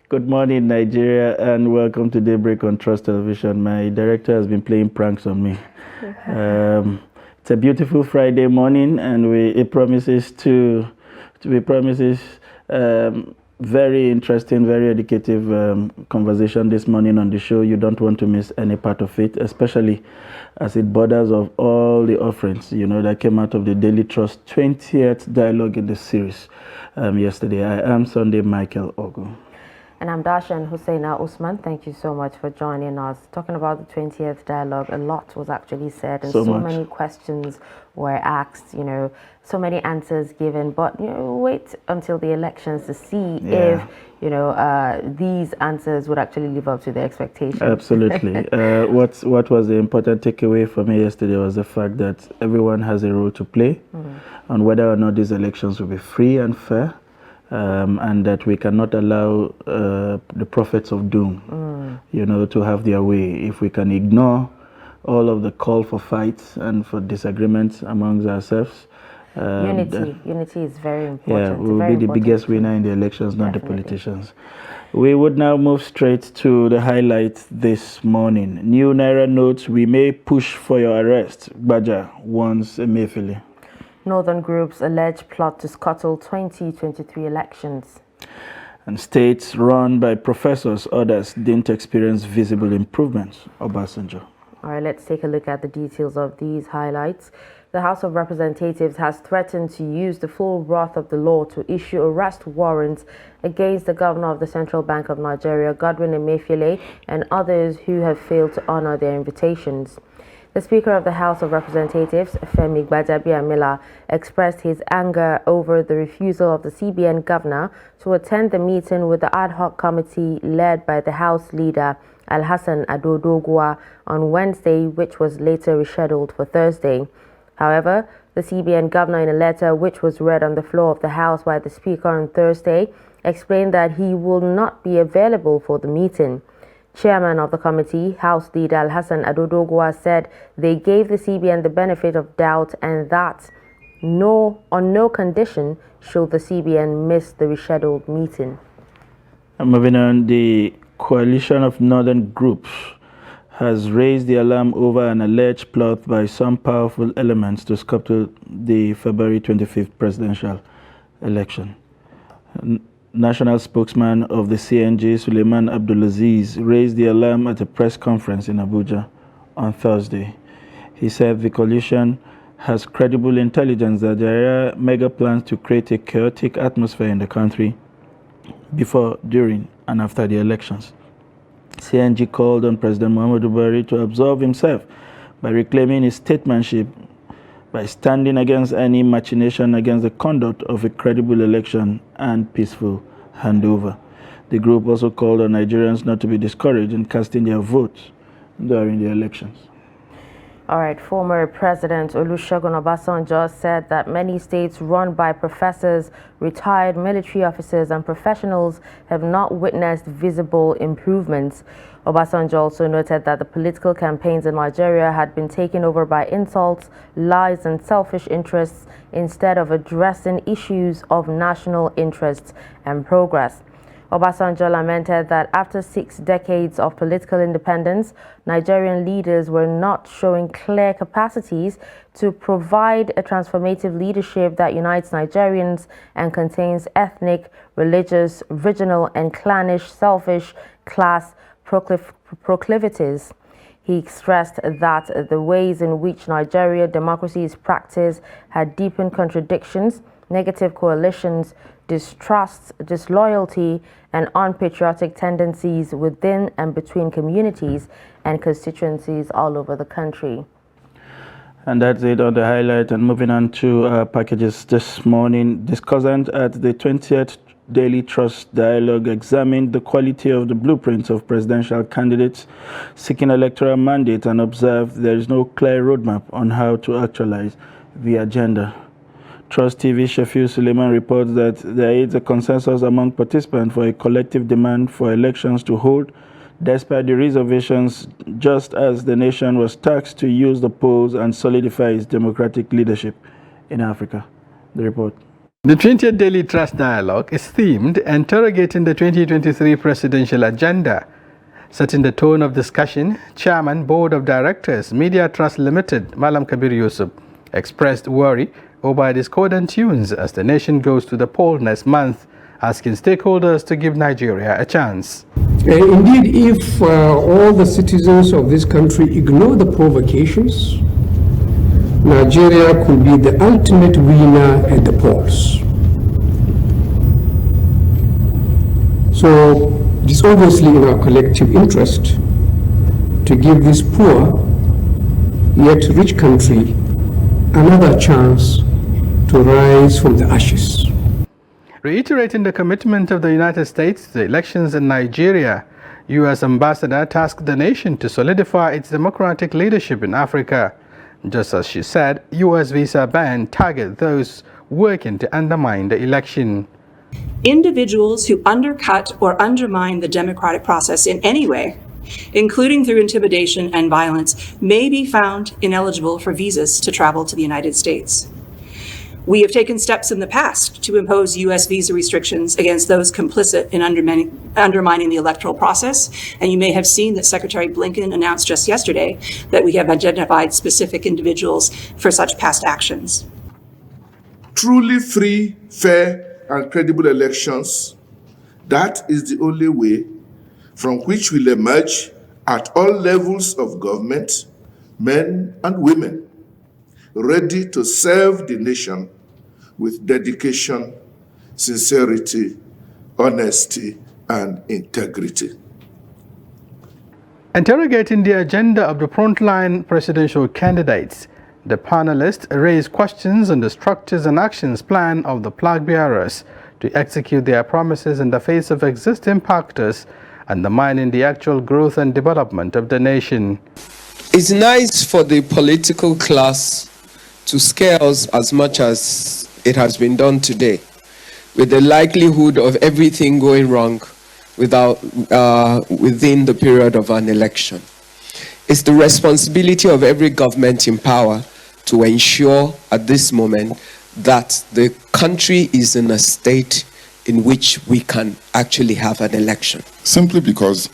Good morning, Nigeria, and welcome to Daybreak on Trust Television. My director has been playing pranks on me. It's a beautiful Friday morning, and it promises to be promises very interesting, very educative conversation this morning on the show. You don't want to miss any part of it, especially as it borders of all the offerings, that came out of the Daily Trust 20th dialogue in the series yesterday. I am Sunday Michael Ogu. And I'm Darshan Husseina Usman. Thank you so much for joining us. Talking about the 20th dialogue, a lot was actually said and so many questions were asked, so many answers given. But wait until the elections to see if these answers would actually live up to the expectations. Absolutely. What was the important takeaway for me yesterday was the fact that everyone has a role to play on whether or not these elections will be free and fair. And that we cannot allow the prophets of doom, to have their way. If we can ignore all of the call for fights and for disagreements amongst ourselves. Unity is very important. Yeah, we will be the biggest winner in the elections, not the politicians. We would now move straight to the highlights this morning. New Naira notes, we may push for your arrest. Baja warns Emefiele. Northern groups allege plot to scuttle 2023 elections. And states run by professors, others didn't experience visible improvements. Obasanjo. All right, let's take a look at the details of these highlights. The House of Representatives has threatened to use the full wrath of the law to issue arrest warrants against the governor of the Central Bank of Nigeria, Godwin Emefiele, and others who have failed to honor their invitations. The Speaker of the House of Representatives, Femi Gbajabiamila, expressed his anger over the refusal of the CBN governor to attend the meeting with the ad hoc committee led by the House leader, Alhassan Adodogwa, on Wednesday, which was later rescheduled for Thursday. However, the CBN governor, in a letter which was read on the floor of the House by the Speaker on Thursday, explained that he will not be available for the meeting. Chairman of the committee, House Leader Alhassan Adodogwa, said they gave the CBN the benefit of doubt and that on no condition should the CBN miss the rescheduled meeting. Moving on, the coalition of northern groups has raised the alarm over an alleged plot by some powerful elements to scuttle the February 25th presidential election. National spokesman of the CNG, Suleiman Abdulaziz, raised the alarm at a press conference in Abuja on Thursday. He said the coalition has credible intelligence that there are mega plans to create a chaotic atmosphere in the country before, during, and after the elections. CNG called on President Muhammadu Buhari to absolve himself by reclaiming his statesmanship by standing against any machination against the conduct of a credible election and peaceful handover. The group also called on Nigerians not to be discouraged in casting their votes during the elections. All right, former President Olusegun Obasanjo said that many states run by professors, retired military officers, and professionals have not witnessed visible improvements. Obasanjo also noted that the political campaigns in Nigeria had been taken over by insults, lies, and selfish interests instead of addressing issues of national interest and progress. Obasanjo lamented that after 6 decades of political independence, Nigerian leaders were not showing clear capacities to provide a transformative leadership that unites Nigerians and contains ethnic, religious, regional, and clannish, selfish, class proclivities. He stressed that the ways in which Nigeria democracy is practiced had deepened contradictions, negative coalitions, distrust, disloyalty, and unpatriotic tendencies within and between communities and constituencies all over the country. And that's it on the highlight. And moving on to our packages this morning, discussant at the 20th Daily Trust Dialogue examined the quality of the blueprints of presidential candidates seeking electoral mandate and observed there is no clear roadmap on how to actualize the agenda. Trust TV Shafiu Suleiman reports that there is a consensus among participants for a collective demand for elections to hold, despite the reservations, just as the nation was tasked to use the polls and solidify its democratic leadership in Africa. The report. The 20th Daily Trust Dialogue is themed Interrogating the 2023 Presidential Agenda. Setting the tone of discussion, Chairman, Board of Directors, Media Trust Limited, Malam Kabir Yusuf, expressed worry over discordant tunes as the nation goes to the poll next month, asking stakeholders to give Nigeria a chance. Indeed, if all the citizens of this country ignore the provocations, Nigeria could be the ultimate winner at the polls. So it is obviously in our collective interest to give this poor yet rich country another chance to rise from the ashes. Reiterating the commitment of the United States to the elections in Nigeria, U.S. Ambassador tasked the nation to solidify its democratic leadership in Africa. Just as she said, U.S. visa ban target those working to undermine the election. Individuals who undercut or undermine the democratic process in any way, including through intimidation and violence, may be found ineligible for visas to travel to the United States. We have taken steps in the past to impose U.S. visa restrictions against those complicit in undermining the electoral process, and you may have seen that Secretary Blinken announced just yesterday that we have identified specific individuals for such past actions. Truly free, fair, and credible elections, that is the only way from which will emerge at all levels of government, men and women, ready to serve the nation with dedication, sincerity, honesty, and integrity. Interrogating the agenda of the frontline presidential candidates, the panelists raised questions on the structures and actions plan of the flag bearers to execute their promises in the face of existing factors undermining the actual growth and development of the nation. It's nice for the political class to scare us as much as it has been done today, with the likelihood of everything going wrong within the period of an election. It's the responsibility of every government in power to ensure at this moment that the country is in a state in which we can actually have an election. Simply because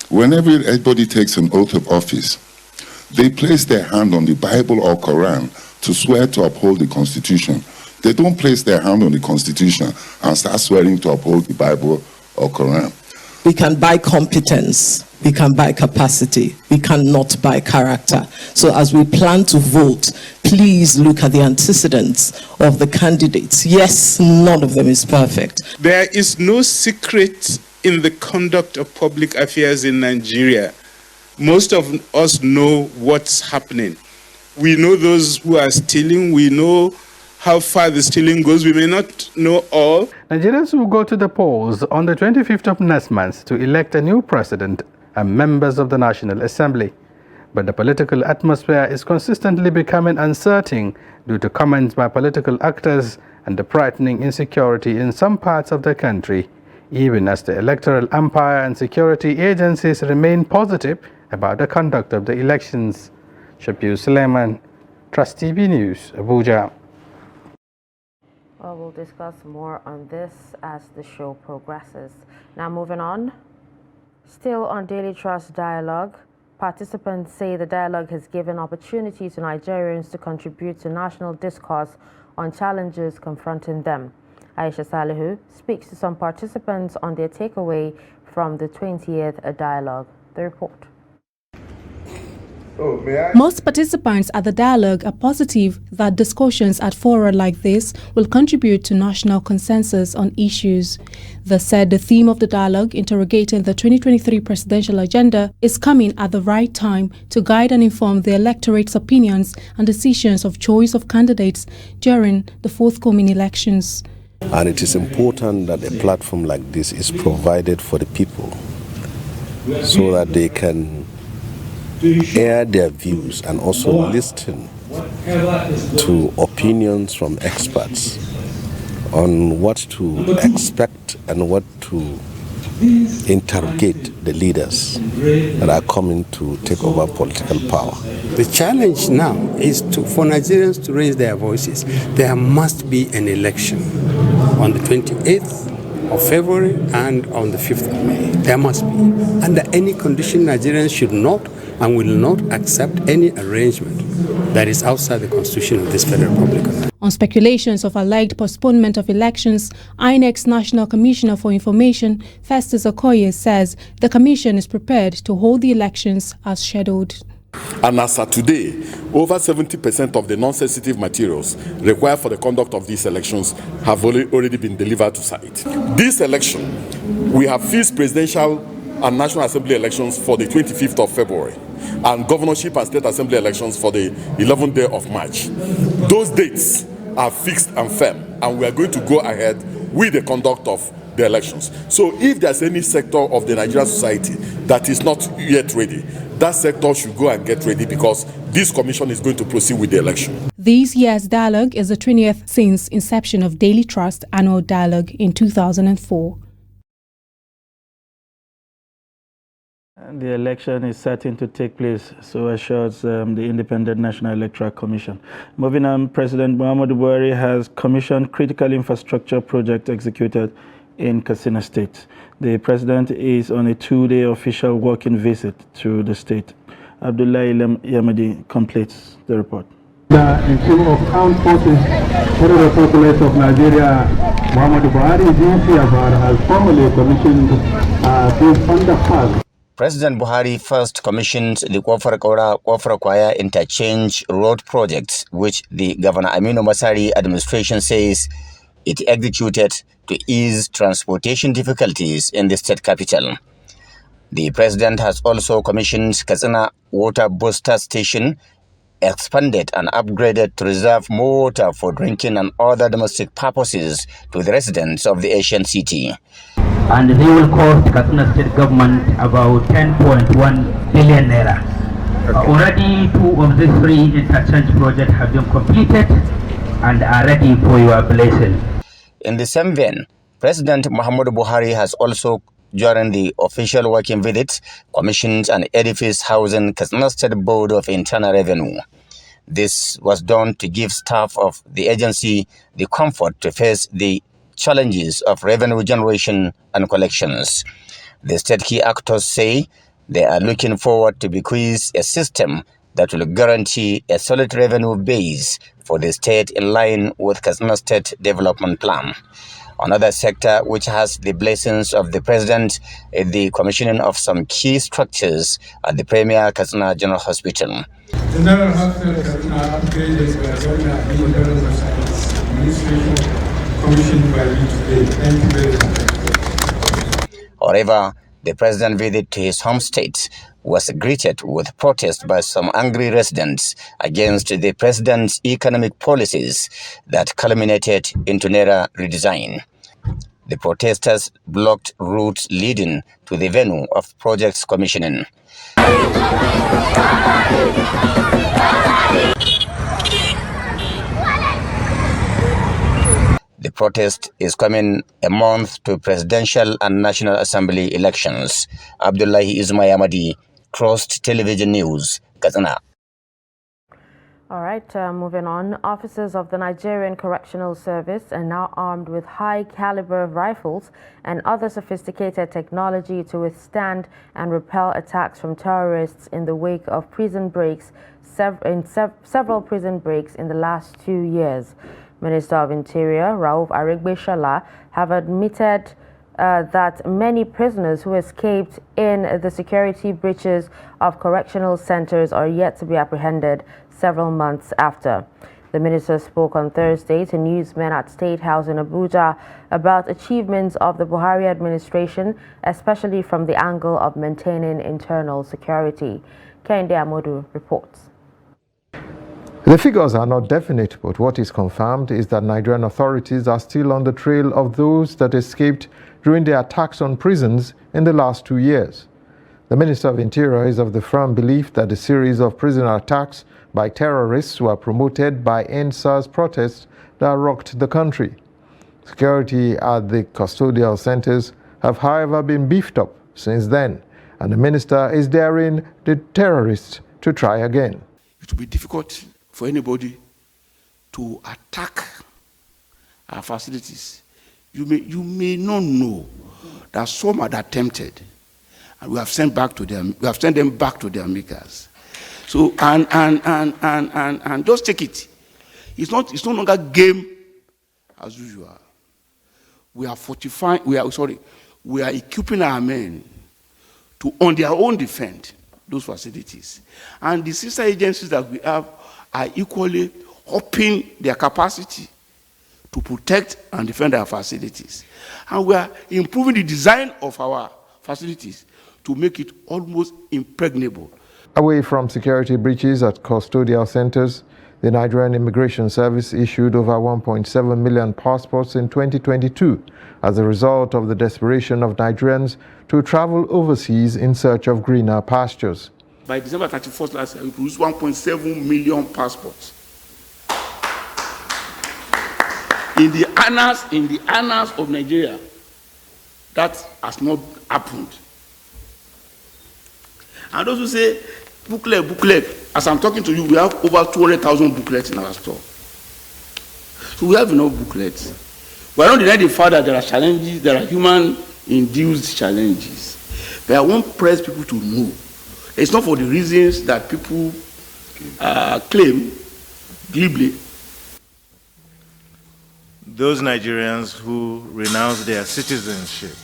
whenever anybody takes an oath of office, they place their hand on the Bible or Quran to swear to uphold the Constitution. They don't place their hand on the Constitution and start swearing to uphold the Bible or Quran. We can buy competence, we can buy capacity, we cannot buy character. So as we plan to vote, please look at the antecedents of the candidates. Yes, none of them is perfect. There is no secret in the conduct of public affairs in Nigeria. Most of us know what's happening. We know those who are stealing, we know how far the stealing goes. We may not know all. Nigerians will go to the polls on the 25th of next month to elect a new president and members of the National Assembly. But the political atmosphere is consistently becoming uncertain due to comments by political actors and the frightening insecurity in some parts of the country, even as the electoral umpire and security agencies remain positive about the conduct of the elections. Shafiu Suleiman, Trust TV News, Abuja. Well, we'll discuss more on this as the show progresses. Now moving on, still on Daily Trust Dialogue, participants say the dialogue has given opportunity to Nigerians to contribute to national discourse on challenges confronting them. Aisha Salihu speaks to some participants on their takeaway from the 20th dialogue. The report. Most participants at the dialogue are positive that discussions at fora like this will contribute to national consensus on issues. They said the theme of the dialogue, interrogating the 2023 presidential agenda, is coming at the right time to guide and inform the electorate's opinions and decisions of choice of candidates during the forthcoming elections. And it is important that a platform like this is provided for the people so that they can air their views and also listen to opinions from experts on what to expect and what to interrogate the leaders that are coming to take over political power. The challenge now is for Nigerians to raise their voices. There must be an election on the 28th of February and on the 5th of May. There must be. Under any condition, Nigerians should not and will not accept any arrangement that is outside the constitution of this Federal Republic. On speculations of alleged postponement of elections, INEC's National Commissioner for Information, Festus Okoye, says the commission is prepared to hold the elections as scheduled. And as of today, over 70% of the non-sensitive materials required for the conduct of these elections have already been delivered to site. This election, we have fixed presidential and National Assembly elections for the 25th of February and governorship and state assembly elections for the 11th day of March. Those dates are fixed and firm, and we are going to go ahead with the conduct of the elections. So if there's any sector of the Nigerian society that is not yet ready, that sector should go and get ready, because this commission is going to proceed with the election. This year's dialogue is the 20th since inception of Daily Trust annual dialogue in 2004. The election is certain to take place, so assures the Independent National Electoral Commission. Moving on, President Muhammadu Buhari has commissioned critical infrastructure projects executed in Katsina State. The president is on a two-day official working visit to the state. Abdullahi Yamadi completes the report. The Chief of Armed Forces, Federal Republic of Nigeria, Muhammadu Buhari, has formally commissioned this underpass. President Buhari first commissioned the Kwara Interchange Road project, which the Governor Aminu Masari administration says it executed to ease transportation difficulties in the state capital. The president has also commissioned Katsina Water Booster Station, expanded and upgraded to reserve more water for drinking and other domestic purposes to the residents of the ancient city. And they will cost Katsina State government about 10.1 billion naira. Already 2 of these 3 interchange projects have been completed and are ready for your blessing. In the same vein, President Muhammadu Buhari has also, during the official working visit, commissioned an edifice housing Katsina State Board of Internal Revenue. This was done to give staff of the agency the comfort to face the challenges of revenue generation and collections. The state key actors say they are looking forward to bequeath a system that will guarantee a solid revenue base for the state in line with Katsina State Development Plan. Another sector which has the blessings of the president is the commissioning of some key structures at the Premier Katsina General Hospital. General Hospital Katsina upgraded by Governor Aminu Masari's administration, commissioned by me today. Thank you very much. However, the president's visit to his home state was greeted with protest by some angry residents against the president's economic policies that culminated into Naira redesign. The protesters blocked routes leading to the venue of project's commissioning. The protest is coming a month to presidential and National Assembly elections. Abdullahi Ismayamadi, Trust Television News, Katsina. All right, moving on. Officers of the Nigerian Correctional Service are now armed with high-caliber rifles and other sophisticated technology to withstand and repel attacks from terrorists in the wake of prison breaks, several prison breaks in the last 2 years. Minister of Interior, Rauf Aregbesola, have admitted that many prisoners who escaped in the security breaches of correctional centers are yet to be apprehended several months after. The minister spoke on Thursday to newsmen at State House in Abuja about achievements of the Buhari administration, especially from the angle of maintaining internal security. Kende Amodu reports. The figures are not definite, but what is confirmed is that Nigerian authorities are still on the trail of those that escaped during the attacks on prisons in the last 2 years. The Minister of Interior is of the firm belief that the series of prisoner attacks by terrorists were promoted by EndSARS protests that rocked the country. Security at the custodial centers have, however, been beefed up since then, and the minister is daring the terrorists to try again. It will be difficult for anybody to attack our facilities. You may not know that some had attempted, and we have sent them back to their makers. So and just take it. It's no longer game as usual. We are fortifying. We are equipping our men to on their own defend those facilities, and the sister agencies that we have are equally upping their capacity to protect and defend our facilities. And we are improving the design of our facilities to make it almost impregnable. Away from security breaches at custodial centers, the Nigerian Immigration Service issued over 1.7 million passports in 2022 as a result of the desperation of Nigerians to travel overseas in search of greener pastures. By December 31st last year, we produced 1.7 million passports. In the annals of Nigeria, that has not happened. And those who say, booklet, as I'm talking to you, we have over 200,000 booklets in our store. So we have enough booklets. We are not denying the fact that there are challenges, there are human-induced challenges. But I want press people to know. It's not for the reasons that people claim glibly. Those Nigerians who renounce their citizenship.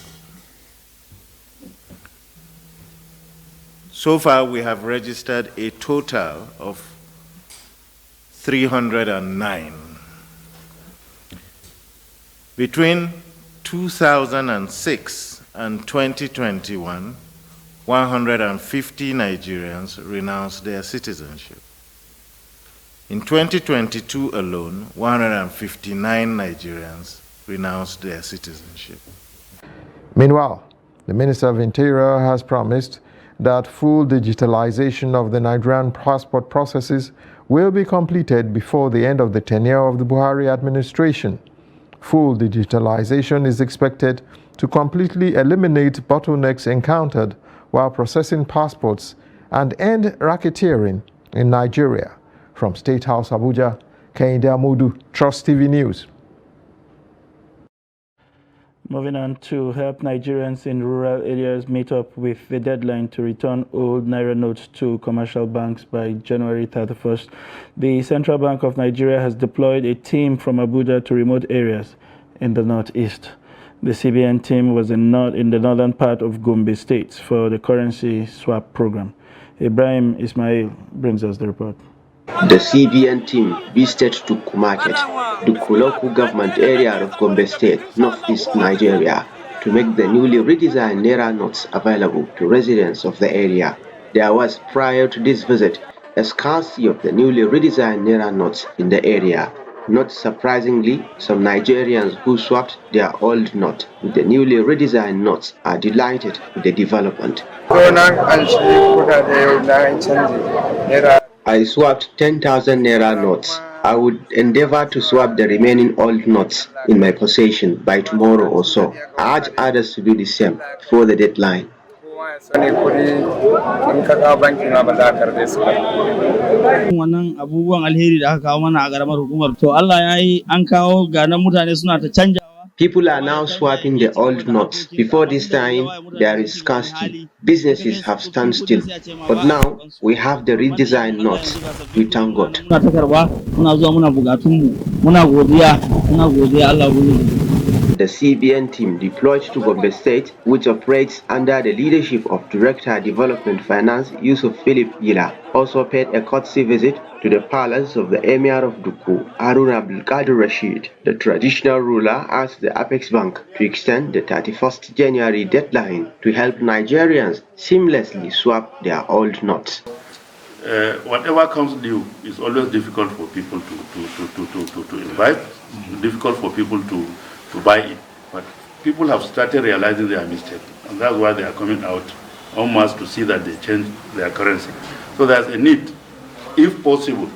So far, we have registered a total of 309. Between 2006 and 2021, 150 Nigerians renounced their citizenship. In 2022 alone, 159 Nigerians renounced their citizenship. Meanwhile, the Minister of Interior has promised that full digitalization of the Nigerian passport processes will be completed before the end of the tenure of the Buhari administration. Full digitalization is expected to completely eliminate bottlenecks encountered while processing passports and end racketeering in Nigeria. From State House, Abuja, Kehinde Amudu, Trust TV News. Moving on to help Nigerians in rural areas meet up with the deadline to return old Naira notes to commercial banks by January 31st, the Central Bank of Nigeria has deployed a team from Abuja to remote areas in the northeast. The CBN team was in the northern part of Gombe State for the currency swap program. Ibrahim Ismail brings us the report. The CBN team visited Tuku Market, the local government area of Gombe State, northeast Nigeria, to make the newly redesigned Naira notes available to residents of the area. There was, prior to this visit, a scarcity of the newly redesigned Naira notes in the area. Not surprisingly, some Nigerians who swapped their old note with the newly redesigned notes are delighted with the development. I swapped 10,000 Naira notes. I would endeavor to swap the remaining old notes in my possession by tomorrow or so. I urge others to do the same before the deadline. People are now swapping the old notes. Before this time, there is scarcity. Businesses have stood still. But now, we have the redesigned notes. We thank God. The CBN team deployed to Gombe State, which operates under the leadership of Director Development Finance Yusuf Philip Yila, also paid a courtesy visit to the palace of the Emir of Duku, Harun Abdulkadir Rashid. The traditional ruler asked the Apex Bank to extend the 31st January deadline to help Nigerians seamlessly swap their old notes. Whatever comes due is always difficult for people to invite, difficult for people to buy it. But people have started realizing their mistake, and that's why they are coming out en masse to see that they change their currency. So there's a need, if possible,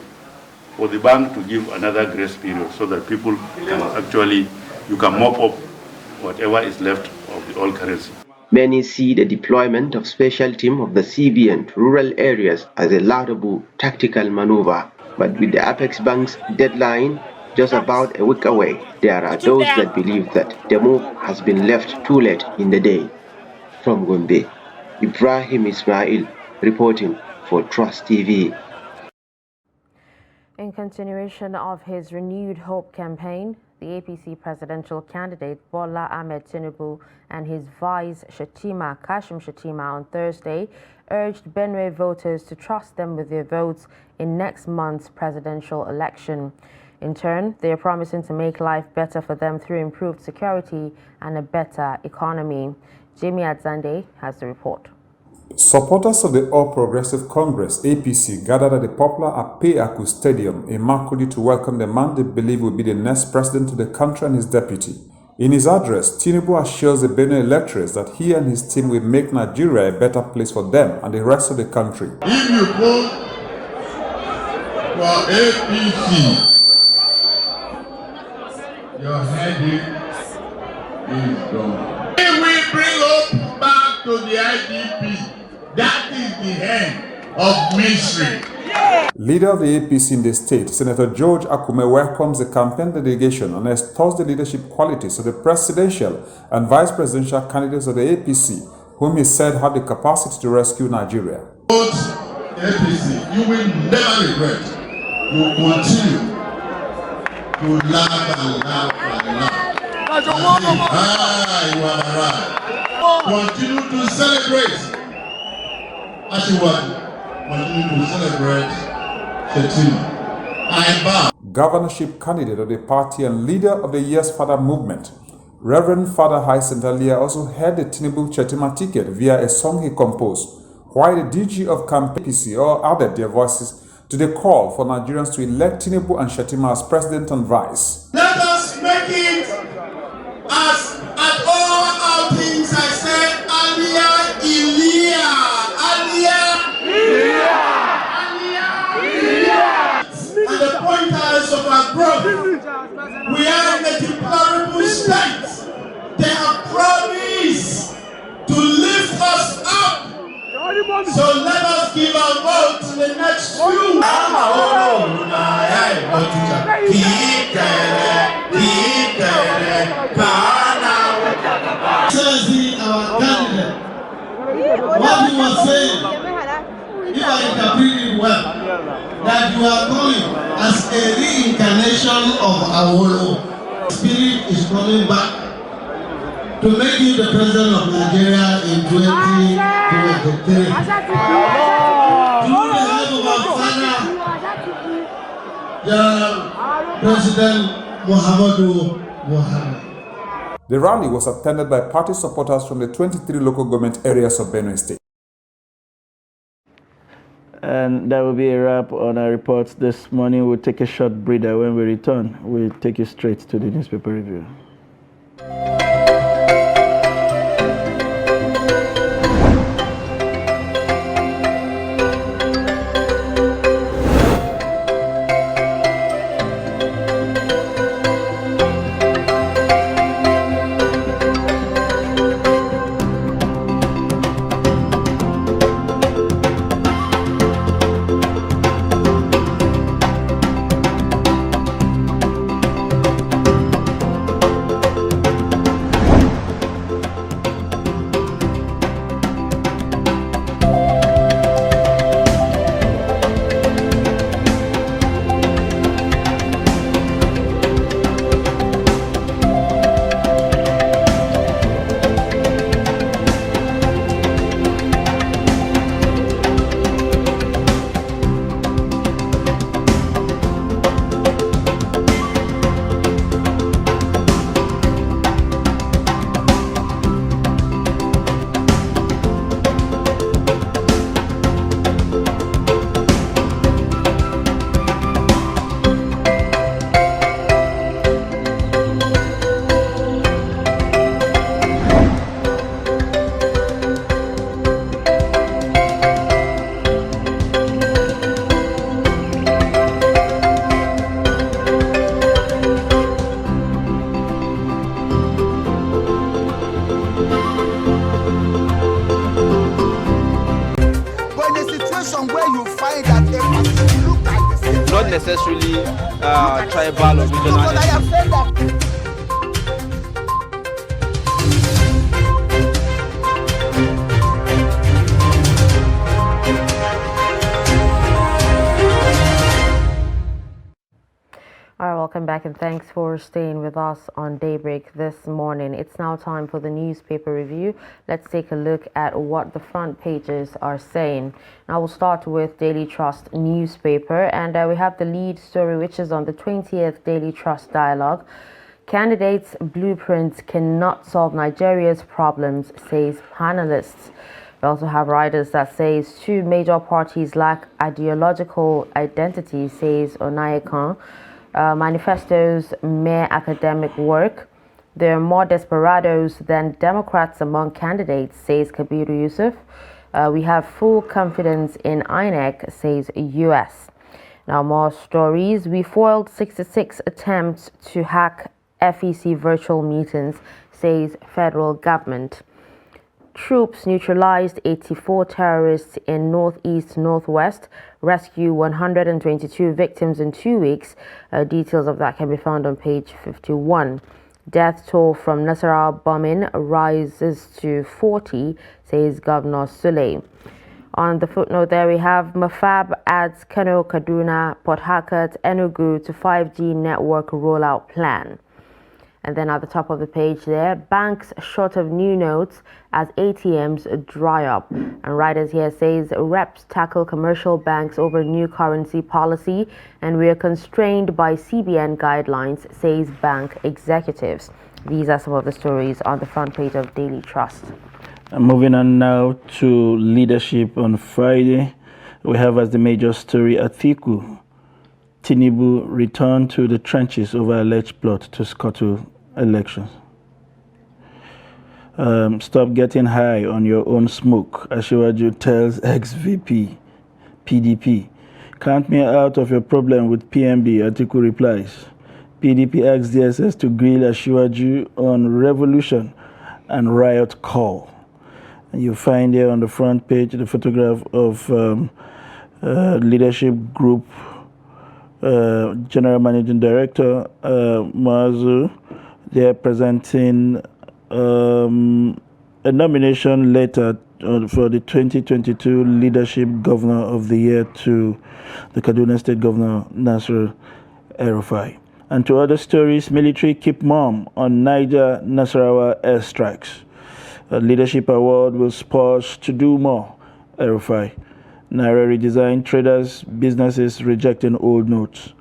for the bank to give another grace period so that people can actually, you can mop up whatever is left of the old currency. Many see the deployment of special team of the CBN to rural areas as a laudable tactical maneuver. But with the Apex Bank's deadline just about a week away, there are those that believe that the move has been left too late in the day. From Gombe, Ibrahim Ismail reporting for Trust TV. In continuation of his Renewed Hope campaign, the APC presidential candidate Bola Ahmed Tinubu and his vice Kashim Shettima on Thursday urged Benue voters to trust them with their votes in next month's presidential election. In turn, they are promising to make life better for them through improved security and a better economy. Jamie Adzande has the report. Supporters of the All Progressive Congress, APC, gathered at the popular Ape-Aku Stadium in Makurdi to welcome the man they believe will be the next president of the country and his deputy. In his address, Tinubu assures the Benue electorates that he and his team will make Nigeria a better place for them and the rest of the country. If you vote for APC, your headache is gone. If we bring hope back to the IDP, that is the end of misery. Leader of the APC in the state, Senator George Akume, welcomes the campaign delegation and extols the leadership qualities of the presidential and vice presidential candidates of the APC, whom he said have the capacity to rescue Nigeria. Vote APC, you will never regret. You continue to laugh and laugh and laugh. You are right. Continue to celebrate. Continue to celebrate. Governorship candidate of the party and leader of the Yes Father movement, Reverend Father Hyacinth Alia, also held the Tinubu Shettima ticket via a song he composed, while the DG of campaign APC all added their voices to the call for Nigerians to elect Tinubu and Shettima as president and vice. Let us make it as at all outings I said earlier, and the pointers of our growth. We are in a deplorable state. They have promised to lift us up. So let us give our vote to the next few. Excellency, our candidate, what you were saying, if I interpret it well, that you are coming as a reincarnation of Awolowo. Spirit is coming back to make you the president of Nigeria in 2023. Through the help of our father, President Muhammadu Buhari. The rally was attended by party supporters from the 23 local government areas of Benue State. And that will be a wrap on our reports this morning. We'll take a short breather. When we return, we'll take you straight to the newspaper review. necessarily tribal or regional. All right, welcome back and thanks for staying with us on Daybreak this morning. It's now time for the newspaper review. Let's take a look at what the front pages are saying. Now we'll start with Daily Trust newspaper, and we have the lead story, which is on the 20th Daily Trust Dialogue. Candidates' blueprints cannot solve Nigeria's problems, says panelists. We also have writers that says two major parties lack ideological identity, says Onayekan. Manifestos mere academic work. There are more desperados than Democrats among candidates, says Kabiru Yusuf. We have full confidence in INEC, says US. Now more stories. We foiled 66 attempts to hack FEC virtual meetings, says federal government. Troops neutralized 84 terrorists in northeast-northwest, rescue 122 victims in 2 weeks. Details of that can be found on page 51. Death toll from Nasarawa bombing rises to 40, says Governor Sule. On the footnote there we have Mafab adds Kano, Kaduna, Port Harcourt, Enugu to 5G network rollout plan. And then at the top of the page there, banks short of new notes as ATMs dry up. And writers here says reps tackle commercial banks over new currency policy, and we are constrained by CBN guidelines, says bank executives. These are some of the stories on the front page of Daily Trust. And moving on now to leadership on Friday, we have as the major story Atiku. Tinubu returned to the trenches over alleged plot to scuttle elections. Stop getting high on your own smoke, Asiwaju tells ex-VP PDP. Count me out of your problem with PMB, Atiku replies. PDP asks DSS to grill Asiwaju on revolution and riot call. And you find here on the front page the photograph of leadership group General Managing Director Mazu. They're presenting a nomination letter for the 2022 Leadership Governor of the Year to the Kaduna State Governor Nasir El-Rufai. And to other stories, military keep mum on Niger Nasarawa airstrikes. A leadership award will spur us to do more, El-Rufai. Naira redesign traders, businesses rejecting old notes.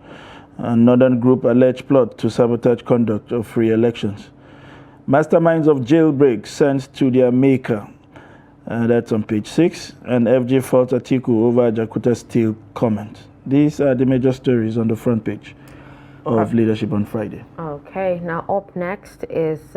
A Northern group alleged plot to sabotage conduct of free elections. Masterminds of jailbreak sent to their maker. That's on page 6. And FG fought Atiku over Jakarta Steel comment. These are the major stories on the front page of Leadership on Friday. Okay, now up next is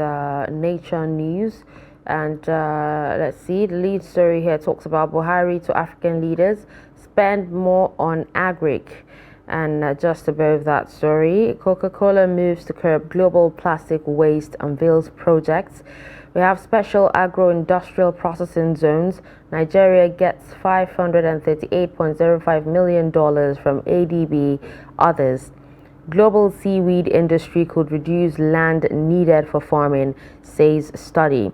Nature News. And let's see, the lead story here talks about Buhari to African leaders spend more on agric. And just above that story, Coca-Cola moves to curb global plastic waste, unveils projects. We have special agro-industrial processing zones. Nigeria gets $538.05 million from ADB. Others. Global seaweed industry could reduce land needed for farming, says study.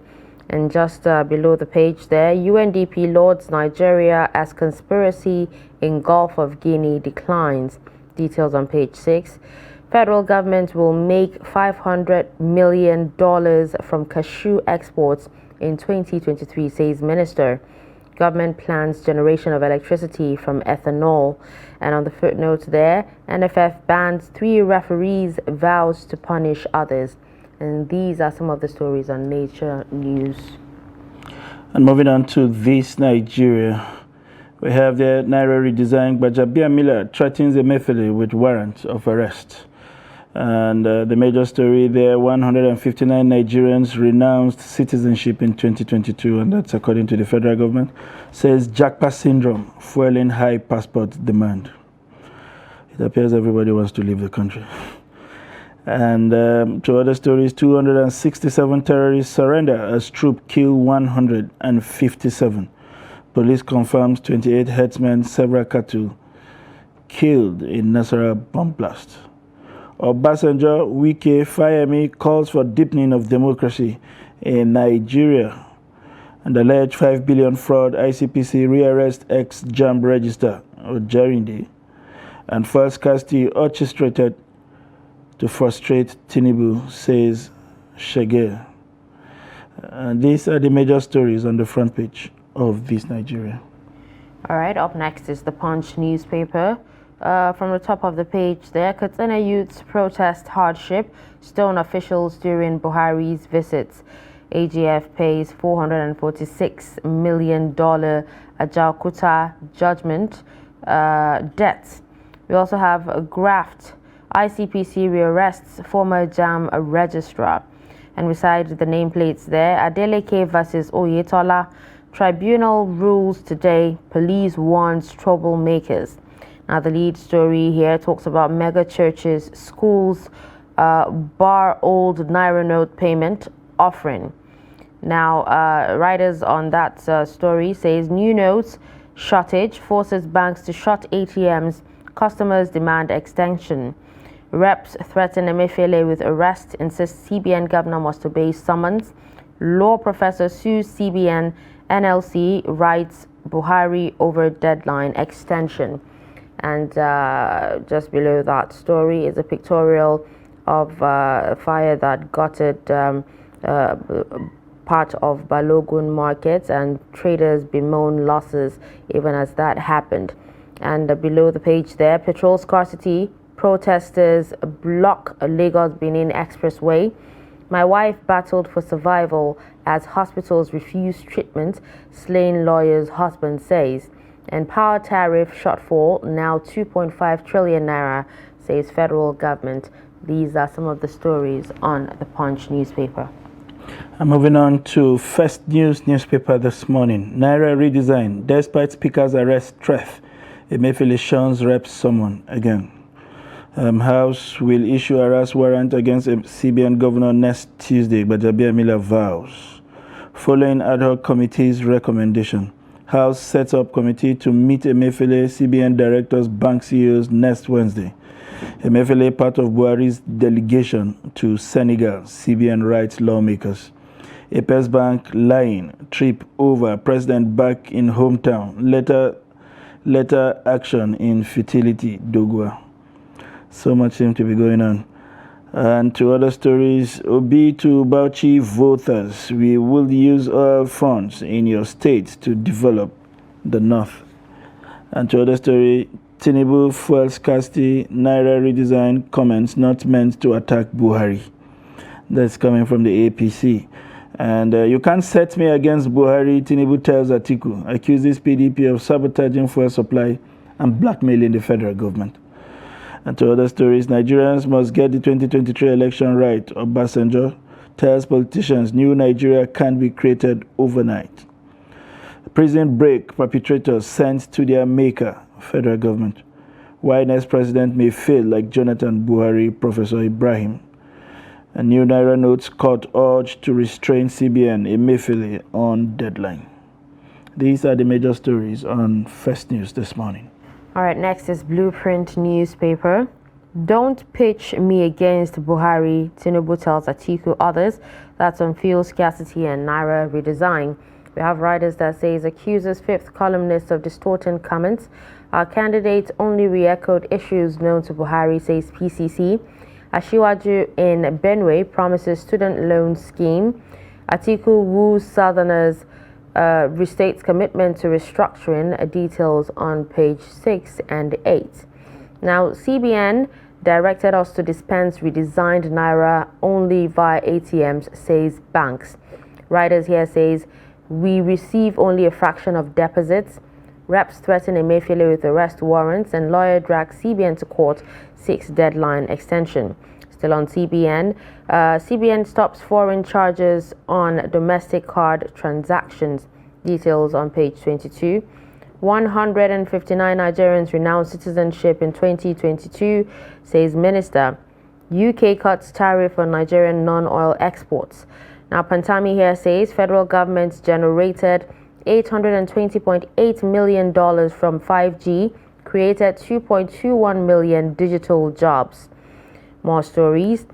And just below the page there, UNDP lauds Nigeria as conspiracy in Gulf of Guinea declines. Details on page 6. Federal government will make $500 million from cashew exports in 2023, says minister. Government plans generation of electricity from ethanol. And on the footnote there, NFF bans 3 referees, vows to punish others. And these are some of the stories on Nature News. And moving on to This Nigeria, we have the Naira redesign. Gbajabia Miller threatens Emefiele with warrant of arrest. And the major story there, 159 Nigerians renounced citizenship in 2022, and that's according to the federal government, says Jackpot syndrome fueling high passport demand. It appears everybody wants to leave the country. And to other stories, 267 terrorists surrender as troop kill 157. Police confirms 28 herdsmen, several cattle killed in Nasarawa bomb blast. Obasanjo, Wike, Fayemi calls for deepening of democracy in Nigeria. And alleged 5 billion fraud, ICPC rearrest ex-JAMB register, Ojarinde. And false custody orchestrated to frustrate Tinubu, says Shege. And these are the major stories on the front page of This Nigeria. All right, up next is the Punch newspaper. From the top of the page there, Katsina youths protest hardship, stone officials during Buhari's visits. AGF pays $446 million Ajaokuta judgment debts. We also have a graft. ICPC rearrests former JAM registrar. And beside the nameplates there, Adeleke versus Oyetola. Tribunal rules today. Police warns troublemakers. Now, the lead story here talks about mega churches, schools, bar old Naira note payment offering. Now, writers on that story says new notes shortage forces banks to shut ATMs. Customers demand extension. Reps threaten Emefiele with arrest, insists CBN governor must obey summons. Law professor sues CBN. NLC writes Buhari over deadline extension. And just below that story is a pictorial of a fire that gutted part of Balogun markets, and traders bemoan losses even as that happened. And below the page there, petrol scarcity, protesters block a Lagos-Benin expressway. My wife battled for survival as hospitals refuse treatment, slain lawyer's husband says. And power tariff shortfall now 2.5 trillion naira, says federal government. These are some of the stories on the Punch newspaper. I'm moving on to First News newspaper this morning. Naira redesign. Despite speaker's arrest threat, Emefiele shuns reps summon again. House will issue arrest warrant against CBN governor next Tuesday, Gbajabia Miller vows. Following ad hoc committee's recommendation, House sets up committee to meet Emefiele, CBN directors, bank CEOs next Wednesday. Emefiele, part of Buhari's delegation to Senegal, CBN writes lawmakers. Apex Bank lying, trip over, president back in hometown, later action in fertility, Dogwa. So much seems to be going on. And to other stories, Obi to Bauchi voters, we will use our funds in your state to develop the north. And to other story, Tinubu fuel scarcity, Naira redesign comments not meant to attack Buhari. That's coming from the APC. And you can't set me against Buhari, Tinubu tells Atiku, accuses PDP of sabotaging fuel supply and blackmailing the federal government. And to other stories, Nigerians must get the 2023 election right. Obasanjo tells politicians new Nigeria can't be created overnight. Prison break perpetrators sent to their maker, federal government. Why next president may fail like Jonathan Buhari, Professor Ibrahim. A new Naira notes court urged to restrain CBN, Emefiele on deadline. These are the major stories on First News this morning. All right, next is Blueprint newspaper. Don't pitch me against Buhari, Tinubu tells Atiku others. That's on fuel scarcity and Naira redesign. We have writers that says accuses fifth columnist of distorting comments. Our candidate only re-echoed issues known to Buhari, says PCC. Ashiwaju in Benue promises student loan scheme. Atiku woos Southerners, restates commitment to restructuring. Details on page 6 and 8. Now, CBN directed us to dispense redesigned Naira only via ATMs, says banks. Writers here says, we receive only a fraction of deposits. Reps threaten Emefiele with arrest warrants, and lawyer drags CBN to court, seeks deadline extension. Still on CBN, CBN stops foreign charges on domestic card transactions. Details on page 22. 159 Nigerians renounce citizenship in 2022, says minister. UK cuts tariff on Nigerian non-oil exports. Now, Pantami here says federal government generated $820.8 million from 5G created 2.21 million digital jobs. More stories.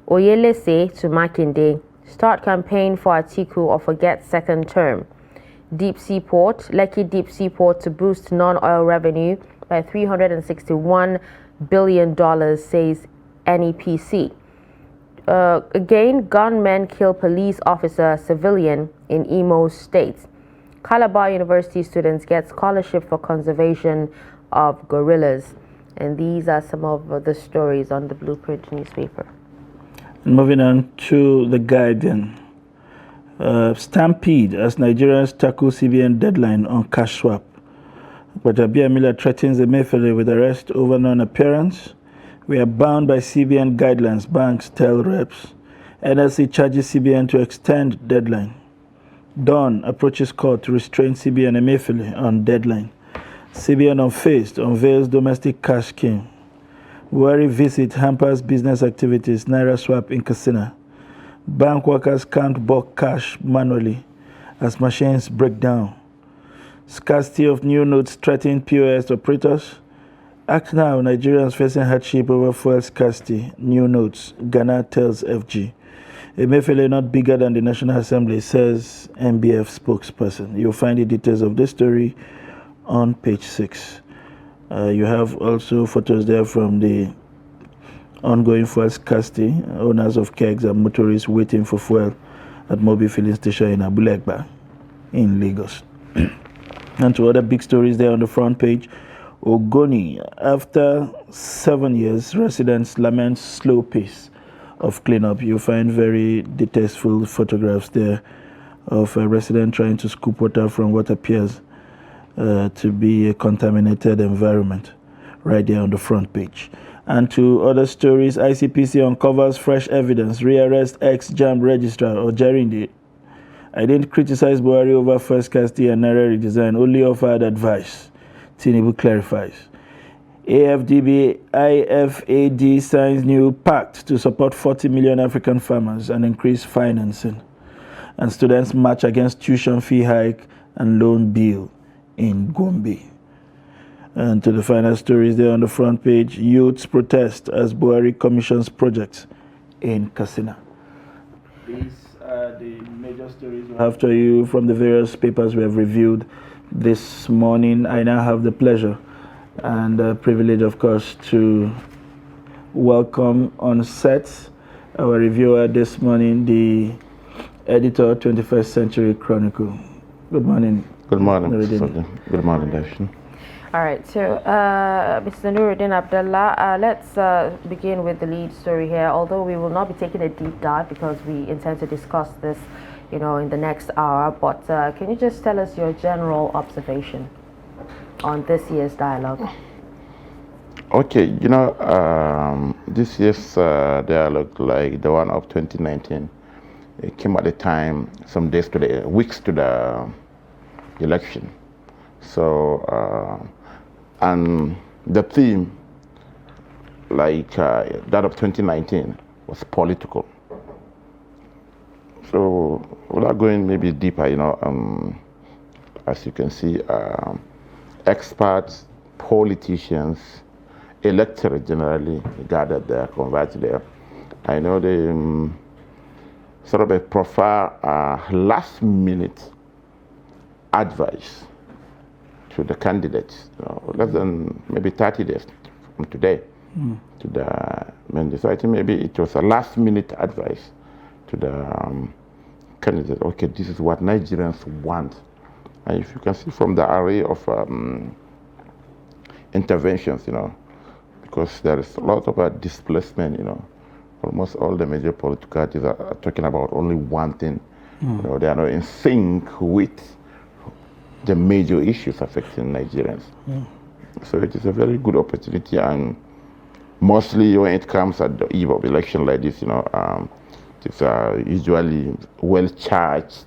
Oyelese to Makinde, start campaign for Atiku or forget second term. Deep Sea Port, Lekki Deep Sea Port to boost non-oil revenue by $361 billion, says NEPC. Again, gunmen kill police officer civilian in Imo State. Calabar University students get scholarship for conservation of gorillas. And these are some of the stories on the Blueprint newspaper. Moving on to The Guardian. Stampede as Nigerians tackle CBN deadline on cash swap. But Abia Miller threatens Emefiele with arrest over non-appearance. We are bound by CBN guidelines, banks tell reps. NLC charges CBN to extend deadline. Dawn approaches court to restrain CBN Emefiele on deadline. CBN unfazed unveils domestic cash scheme. Buhari visit hampers business activities, Naira swap in Katsina. Bank workers can't bulk cash manually as machines break down. Scarcity of new notes threatening POS operators. Act now, Nigerians facing hardship over fuel scarcity. New notes, Ghana tells FG. Emefiele not bigger than the National Assembly, says MBF spokesperson. You'll find the details of this story on page 6. You have also photos there from the ongoing fuel scarcity, owners of kegs and motorists waiting for fuel at Mobi filling station in Abulegba in Lagos. And to other big stories there on the front page. Ogoni, after 7 years, residents lament slow pace of cleanup. You find very distasteful photographs there of a resident trying to scoop water from what appears to be a contaminated environment right there on the front page. And to other stories, ICPC uncovers fresh evidence, rearrest ex-JAMB registrar Ojerinde. I didn't criticize Buhari over first scarcity and Naira redesign, only offered advice. Tinubu clarifies. AFDB IFAD signs new pact to support 40 million African farmers and increase financing. And students march against tuition fee hike and loan bill in Gombe. And to the final stories there on the front page, youths protest as Buhari commissions projects in Katsina. These are the major stories we have to you from the various papers we have reviewed this morning. I now have the pleasure and privilege, of course, to welcome on set our reviewer this morning, the editor, 21st Century Chronicle. Good morning. Good morning, Good morning, Darshan. All right, so Mr. Nuruddin Abdullah, let's begin with the lead story here. Although we will not be taking a deep dive because we intend to discuss this, in the next hour. But can you just tell us your general observation on this year's dialogue? Okay, this year's dialogue, like the one of 2019, it came at a time, some days to the weeks to the election. So. And the theme, like that of 2019, was political. So without going maybe deeper, as you can see, experts, politicians, electorate generally gathered there, converged there. I know they sort of prefer last-minute advice to the candidates, less than maybe 30 days from today to the mandate. So I think maybe it was a last-minute advice to the candidate. Okay, this is what Nigerians want. And if you can see from the array of interventions, because there is a lot of displacement, almost all the major political parties are talking about only one thing. They are not in sync with the major issues affecting Nigerians. So it is a very good opportunity, and mostly when it comes at the eve of election like this, it's usually well charged,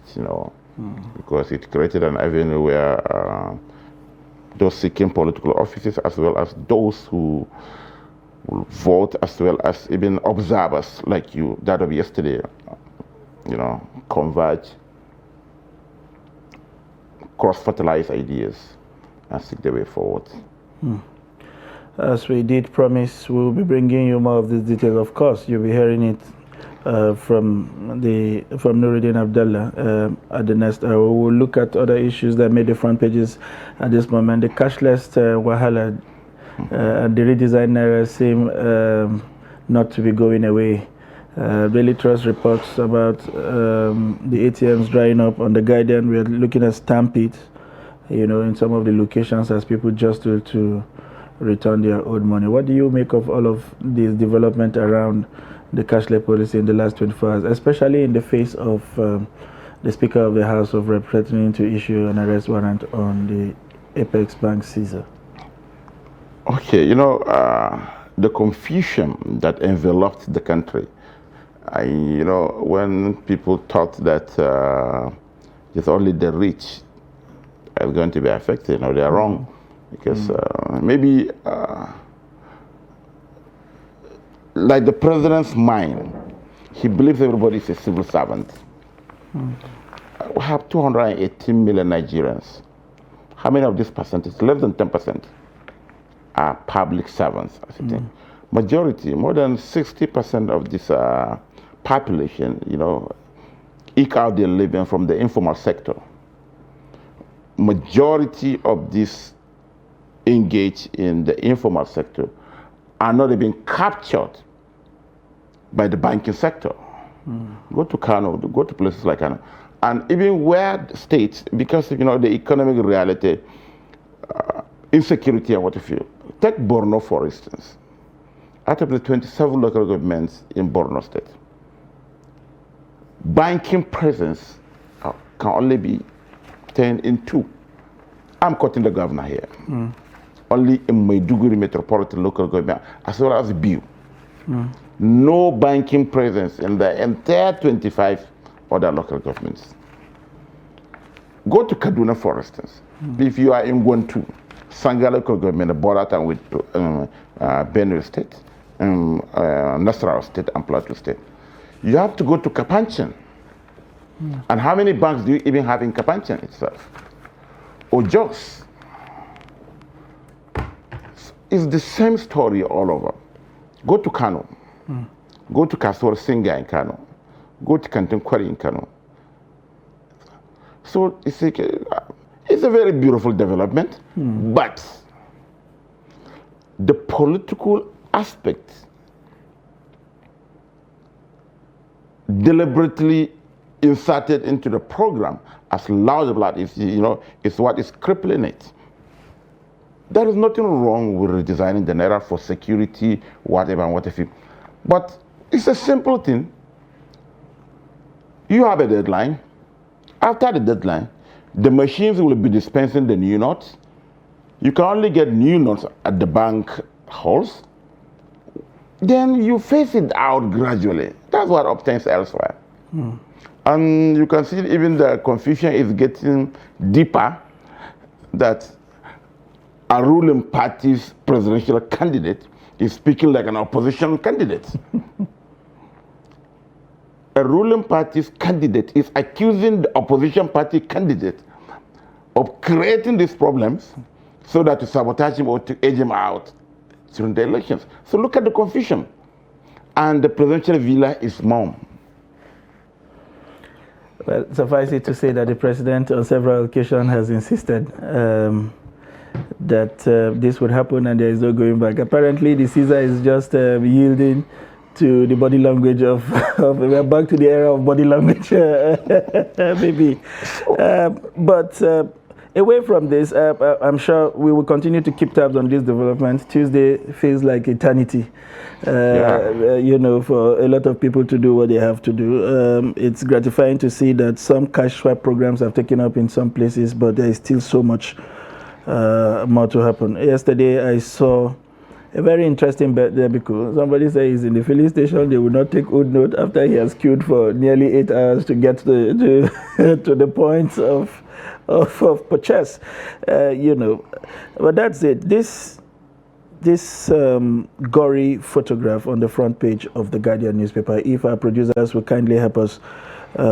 because it created an avenue where those seeking political offices, as well as those who will vote, as well as even observers like you, that of yesterday, converge, cross-fertilize ideas and seek the way forward. as we did promise, we'll be bringing you more of these details. Of course, you'll be hearing it from Nuruddin Abdallah at the next hour. We'll look at other issues that made the front pages at this moment. The cashless wahala and the redesigned Naira seem not to be going away. Daily Trust reports about the ATMs drying up. On The Guardian, we are looking at Stampede, in some of the locations as people just to return their old money. What do you make of all of this development around the cashless policy in the last 24 hours, especially in the face of the Speaker of the House of Reps threatening to issue an arrest warrant on the Apex Bank Caesar? Okay, the confusion that enveloped the country, when people thought that it's only the rich are going to be affected, they are wrong. Because maybe, like the president's mind, he believes everybody is a civil servant. We have 218 million Nigerians. How many of this percentage? Less than 10% are public servants. I think. Majority, more than 60% of this population, eke out their living from the informal sector. Majority of this engaged in the informal sector are not even captured by the banking sector. Go to Kano, go to places like Kano. And even where states, because the economic reality, insecurity and what have you. Take Borno, for instance. Out of the 27 local governments in Borno state, banking presence can only be 10 in 2. I'm quoting the governor here. Only in Maiduguri metropolitan local government, as well as Biu. No banking presence in the entire 25 other local governments. Go to Kaduna, for instance. If you are in Gwantu, Sanga local government, the border town with Benue State, Nasarawa State, and Plateau State, you have to go to Kapanchan. And how many banks do you even have in Kapanchan itself? Or Jos? It's the same story all over. Go to Kano. Go to Kasor Singa in Kano. Go to Kantunkwari in Kano. So it's a very beautiful development, but the political aspect deliberately inserted into the program as loud as blood is what is crippling it. There is nothing wrong with redesigning the Naira for security, whatever and whatever. But it's a simple thing. You have a deadline. After the deadline, the machines will be dispensing the new notes. You can only get new notes at the bank halls. Then you phase it out gradually. That's what obtains elsewhere. And you can see even the confusion is getting deeper, that a ruling party's presidential candidate is speaking like an opposition candidate. A ruling party's candidate is accusing the opposition party candidate of creating these problems so that to sabotage him or to edge him out during the elections. So look at the confusion. And the presidential villa is mom. Well, suffice it to say that the president on several occasions has insisted that this would happen and there is no going back. Apparently, the Caesar is just yielding to the body language of we're back to the era of body language, maybe. But away from this, I'm sure we will continue to keep tabs on this development. Tuesday feels like eternity, for a lot of people to do what they have to do. It's gratifying to see that some cash swap programs have taken up in some places, but there is still so much more to happen. Yesterday, I saw a very interesting bet there because somebody said he's in the filling station. They will not take old note after he has queued for nearly 8 hours to get to the point of purchase. But that's it. This gory photograph on the front page of the Guardian newspaper. If our producers will kindly help us, put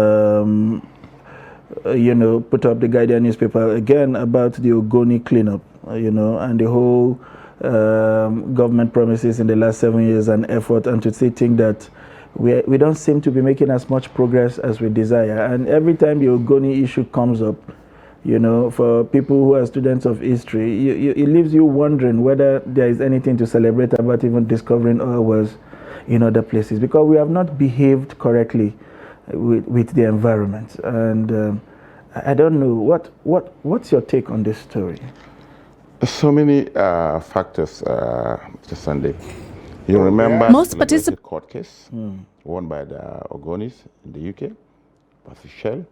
up the Guardian newspaper again about the Ogoni cleanup, and the whole government promises in the last 7 years and effort, and to think that we don't seem to be making as much progress as we desire. And every time the Ogoni issue comes up, you know, for people who are students of history, it leaves you wondering whether there is anything to celebrate about even discovering oil wells in other places, because we have not behaved correctly with the environment. And I don't know, what's your take on this story? So many factors, Mr. Sunday. You remember Most the court case won by the Ogonis in the UK, versus Shell.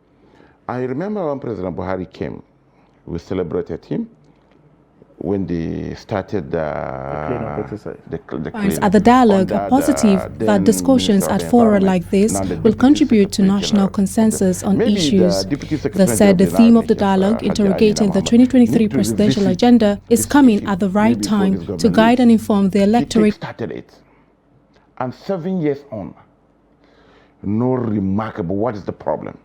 I remember when President Buhari came, we celebrated him when they started the Points at the dialogue are positive that discussions at fora like this will contribute to national consensus on issues. They said the theme of the dialogue, interrogating the 2023 presidential agenda, is coming at the right time to guide and inform the electorate. Started it, and 7 years on, no remarkable. What is the problem?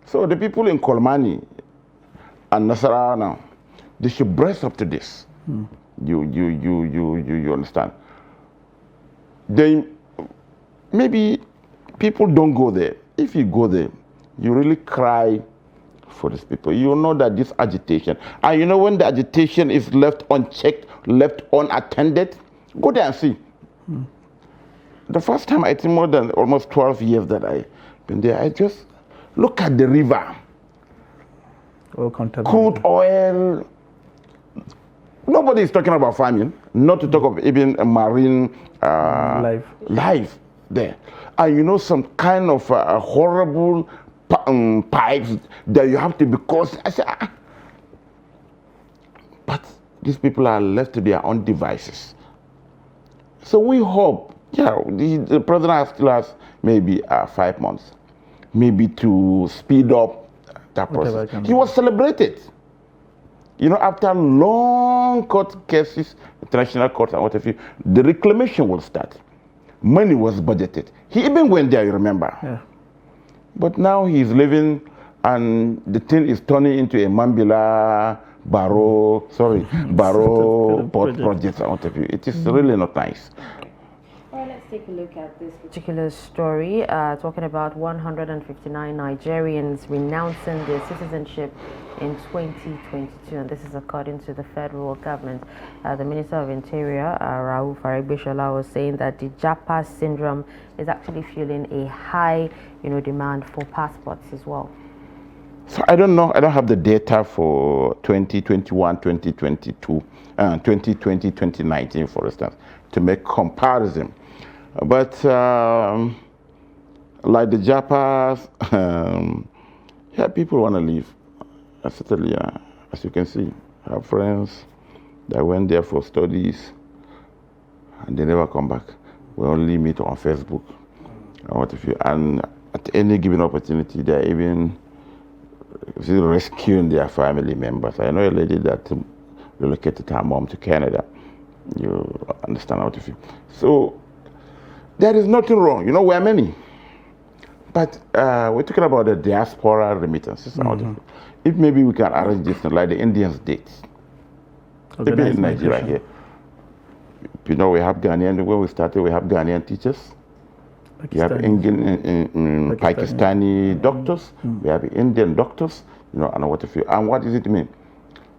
So the people in Kolmani and Nasarawa now, they should brace up to this. You understand? Maybe people don't go there. If you go there, you really cry for these people. You know that this agitation, and you know when the agitation is left unchecked, left unattended, go there and see. The first time, I think more than almost 12 years that I've been there, I just look at the river. Crude oil. Nobody is talking about farming, not to talk of even a marine life there. And you know, some kind of horrible pipes that you have to be cautious. I say, but these people are left to their own devices. So we hope, the president still has maybe 5 months, maybe to speed up that process. He was celebrated. You know, after long court cases, international courts and what have you, the reclamation will start. Money was budgeted. He even went there, you remember. Yeah. But now he's living, and the thing is turning into a Mambila, Barrow port project and what have you. It is really not nice. Let's take a look at this particular story, talking about 159 Nigerians renouncing their citizenship in 2022, and this is according to the federal government. The Minister of Interior, Rauf Aregbesola, was saying that the Japa syndrome is actually fueling a high, demand for passports as well. So I don't know. I don't have the data for 2021, 2022, 2020, 2019, for instance, to make comparison. But like the Japas, people want to leave. Certainly, as you can see, I have friends that went there for studies and they never come back. We only meet on Facebook. And at any given opportunity, they're even rescuing their family members. I know a lady that relocated her mom to Canada. You understand how to feel. So there is nothing wrong. We are many. But we're talking about the diaspora remittances. If maybe we can arrange this like the Indians did. Even in Nigeria here. We have Ghanaian, when we started, we have Ghanaian teachers. We have Indian, Pakistani doctors. We have Indian doctors, and what if you, and what does it mean?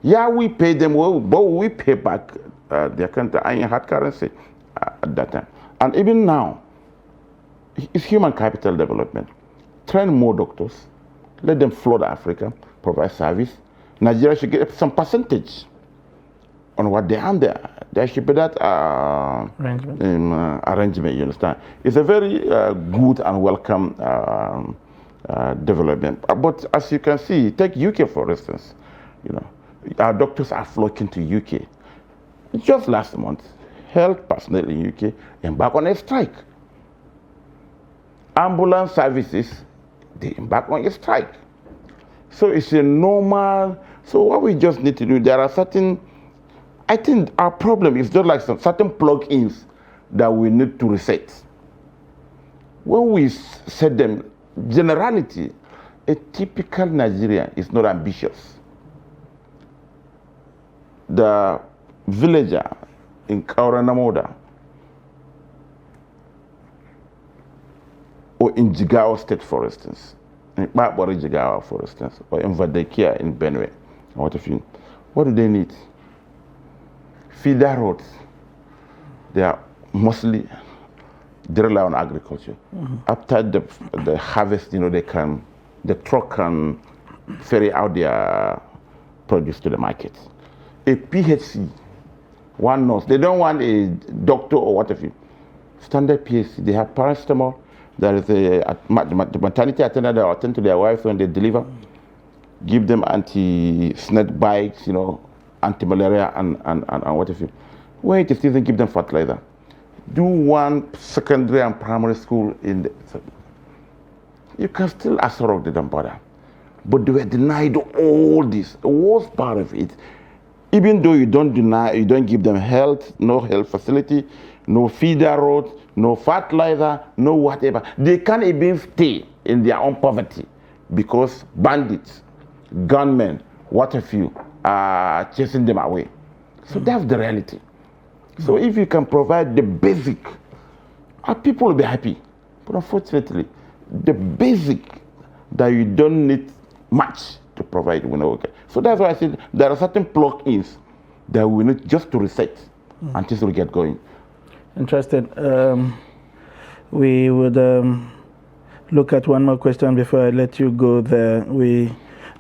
Yeah, we pay them well, but we pay back their country in hard currency at that time. And even now, it's human capital development. Train more doctors, let them flood Africa, provide service. Nigeria should get some percentage on what they earn there. There should be that arrangement, you understand? It's a very good and welcome development. But as you can see, take UK for instance, our doctors are flocking to UK. Just last month, health personnel in UK embarked on a strike. Ambulance services, they embark on a strike. So it's a normal, so what we just need to do, there are certain, I think our problem is just like some certain plug-ins that we need to reset. When we set them, generality, a typical Nigerian is not ambitious. The villager in Kauranamoda or in Jigawa State, for instance, in Babari Jigawa, for instance, or in Vadekia in Benue, what do they need? Feeder roads. They are mostly they rely on agriculture. After the harvest, the truck can ferry out their produce to the market. A PHC, one nurse, they don't want a doctor or whatever. Standard PHC, they have paracetamol. There is a maternity attendant that will attend to their wives when they deliver. Give them anti-snake bites, anti-malaria and whatever. When it is season, give them fertilizer. Do one secondary and primary school you can still Asarok, they don't bother. But they were denied all this. The worst part of it, even though you don't give them no health facility, no feeder roads, no fertilizer, no whatever. They can't even stay in their own poverty because bandits, gunmen, what have you, are chasing them away. So that's the reality. So if you can provide the basic, people will be happy. But unfortunately, the basic that you don't need much to provide will not work. So that's why I said there are certain plug-ins that we need just to reset until we get going. Interesting. We would look at one more question before I let you go there.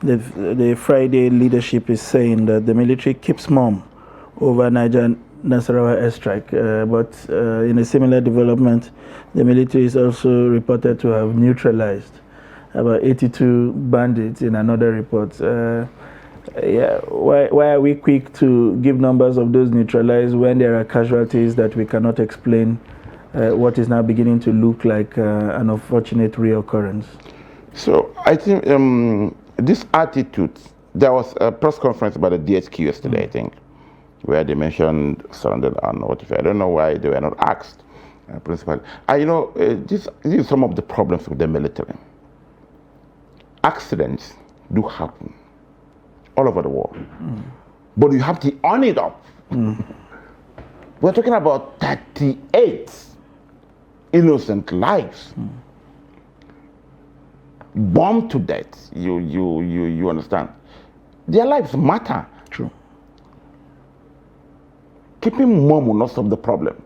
The Friday leadership is saying that the military keeps mum over Niger Nasarawa airstrike, but in a similar development, the military is also reported to have neutralized about 82 bandits in another report. Why are we quick to give numbers of those neutralized when there are casualties that we cannot explain what is now beginning to look like an unfortunate reoccurrence? So I think this attitude, there was a press conference about the DHQ yesterday, I think, where they mentioned surrounded and whatever. I don't know why they were not asked, principally. This is some of the problems with the military. Accidents do happen all over the world, but you have to own it up. We're talking about 38 innocent lives, bombed to death. You understand? Their lives matter. True. Keeping mum will not solve the problem.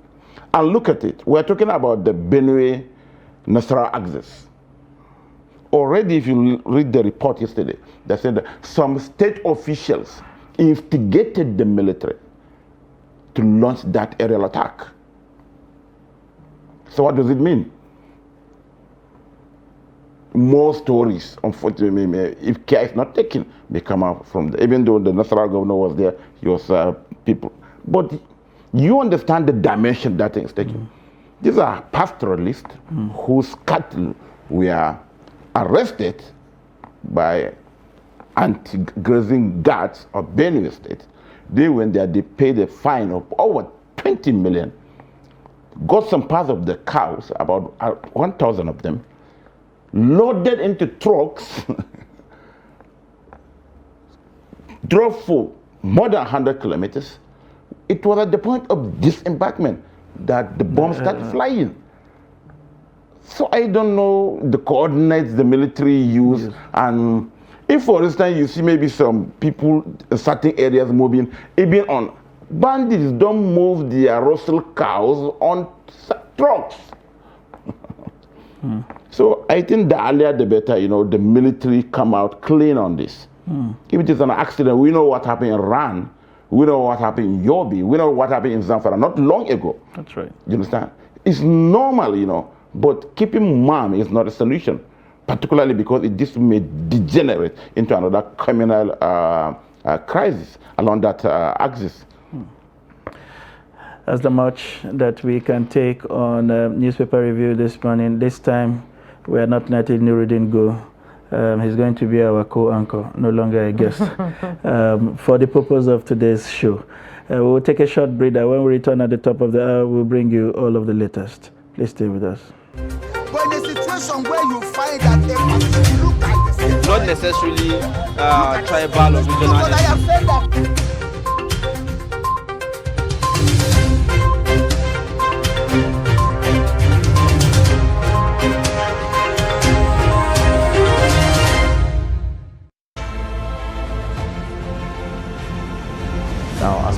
And look at it. We're talking about the Benue Nasarawa axis. Already, if you read the report yesterday, they said that some state officials instigated the military to launch that aerial attack. So what does it mean? More stories, unfortunately, if care is not taken, they come out from there. Even though the Nasarawa governor was there, he was people. But you understand the dimension that thing is taking. These are pastoralists whose cattle were arrested by anti-grazing guards of Benue State. They went there, they paid a fine of over 20 million, got some parts of the cows, about 1,000 of them, loaded into trucks, drove for more than 100 kilometers. It was at the point of disembarkment that the bombs started flying. So I don't know the coordinates the military use. And if, for instance, you see maybe some people in certain areas moving, even on bandits don't move their Russell cows on trucks. So I think the earlier the better, the military come out clean on this. If it is an accident, we know what happened in Ran. We know what happened in Yobe. We know what happened in Zamfara not long ago. That's right. You understand? It's normal, but keeping mum is not a solution, particularly because this may degenerate into another criminal crisis along that axis. That's the much that we can take on newspaper review this morning. This time, we are not letting Nuruddin go. He's going to be our co-anchor, no longer a guest, for the purpose of today's show. We'll take a short breather. When we return at the top of the hour, we'll bring you all of the latest. Please stay with us. But in a situation where you find that they look like the same, not necessarily tribal or regional. Because I have said that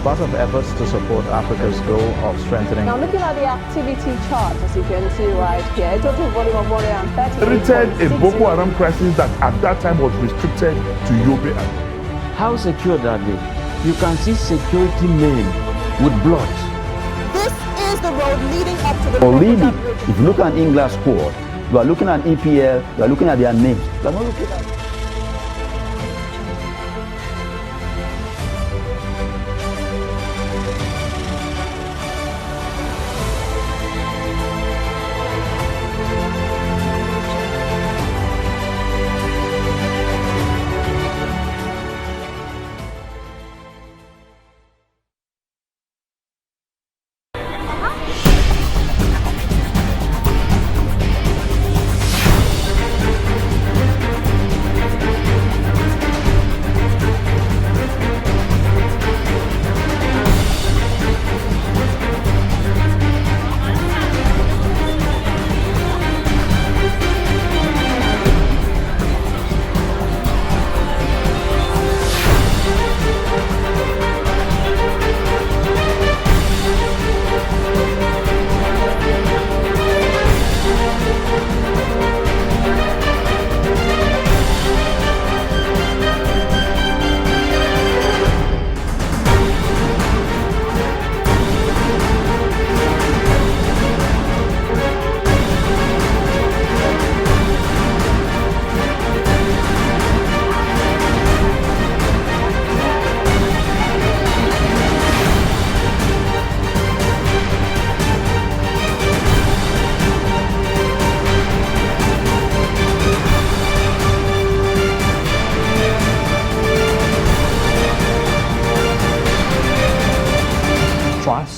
part of efforts to support Africa's goal of strengthening. Now looking at the activity chart, as you can see right here, a total volume of 130. Created a Boko Haram crisis that at that time was restricted to Yobe. How secure are they? You can see security men with blood. This is the road leading up to the Already, if you look at English squad, you are looking at EPL, you are looking at their names. You are not looking at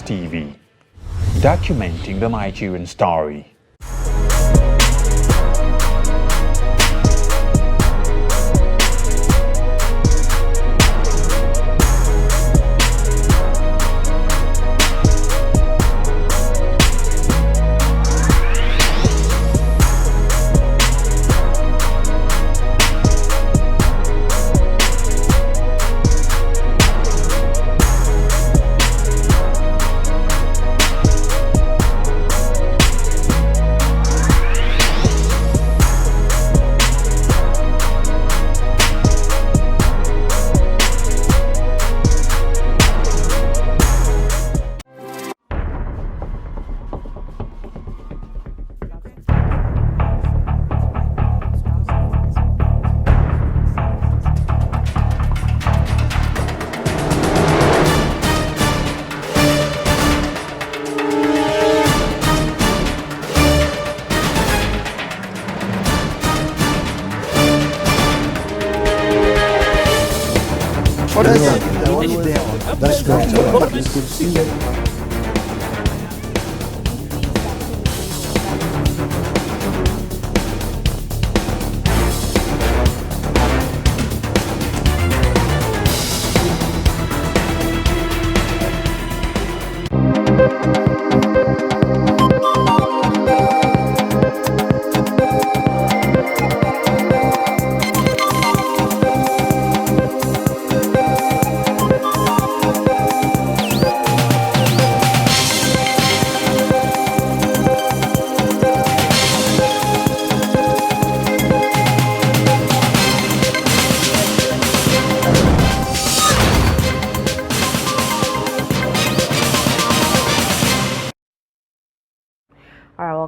TV, documenting the Nigerian story. That's great.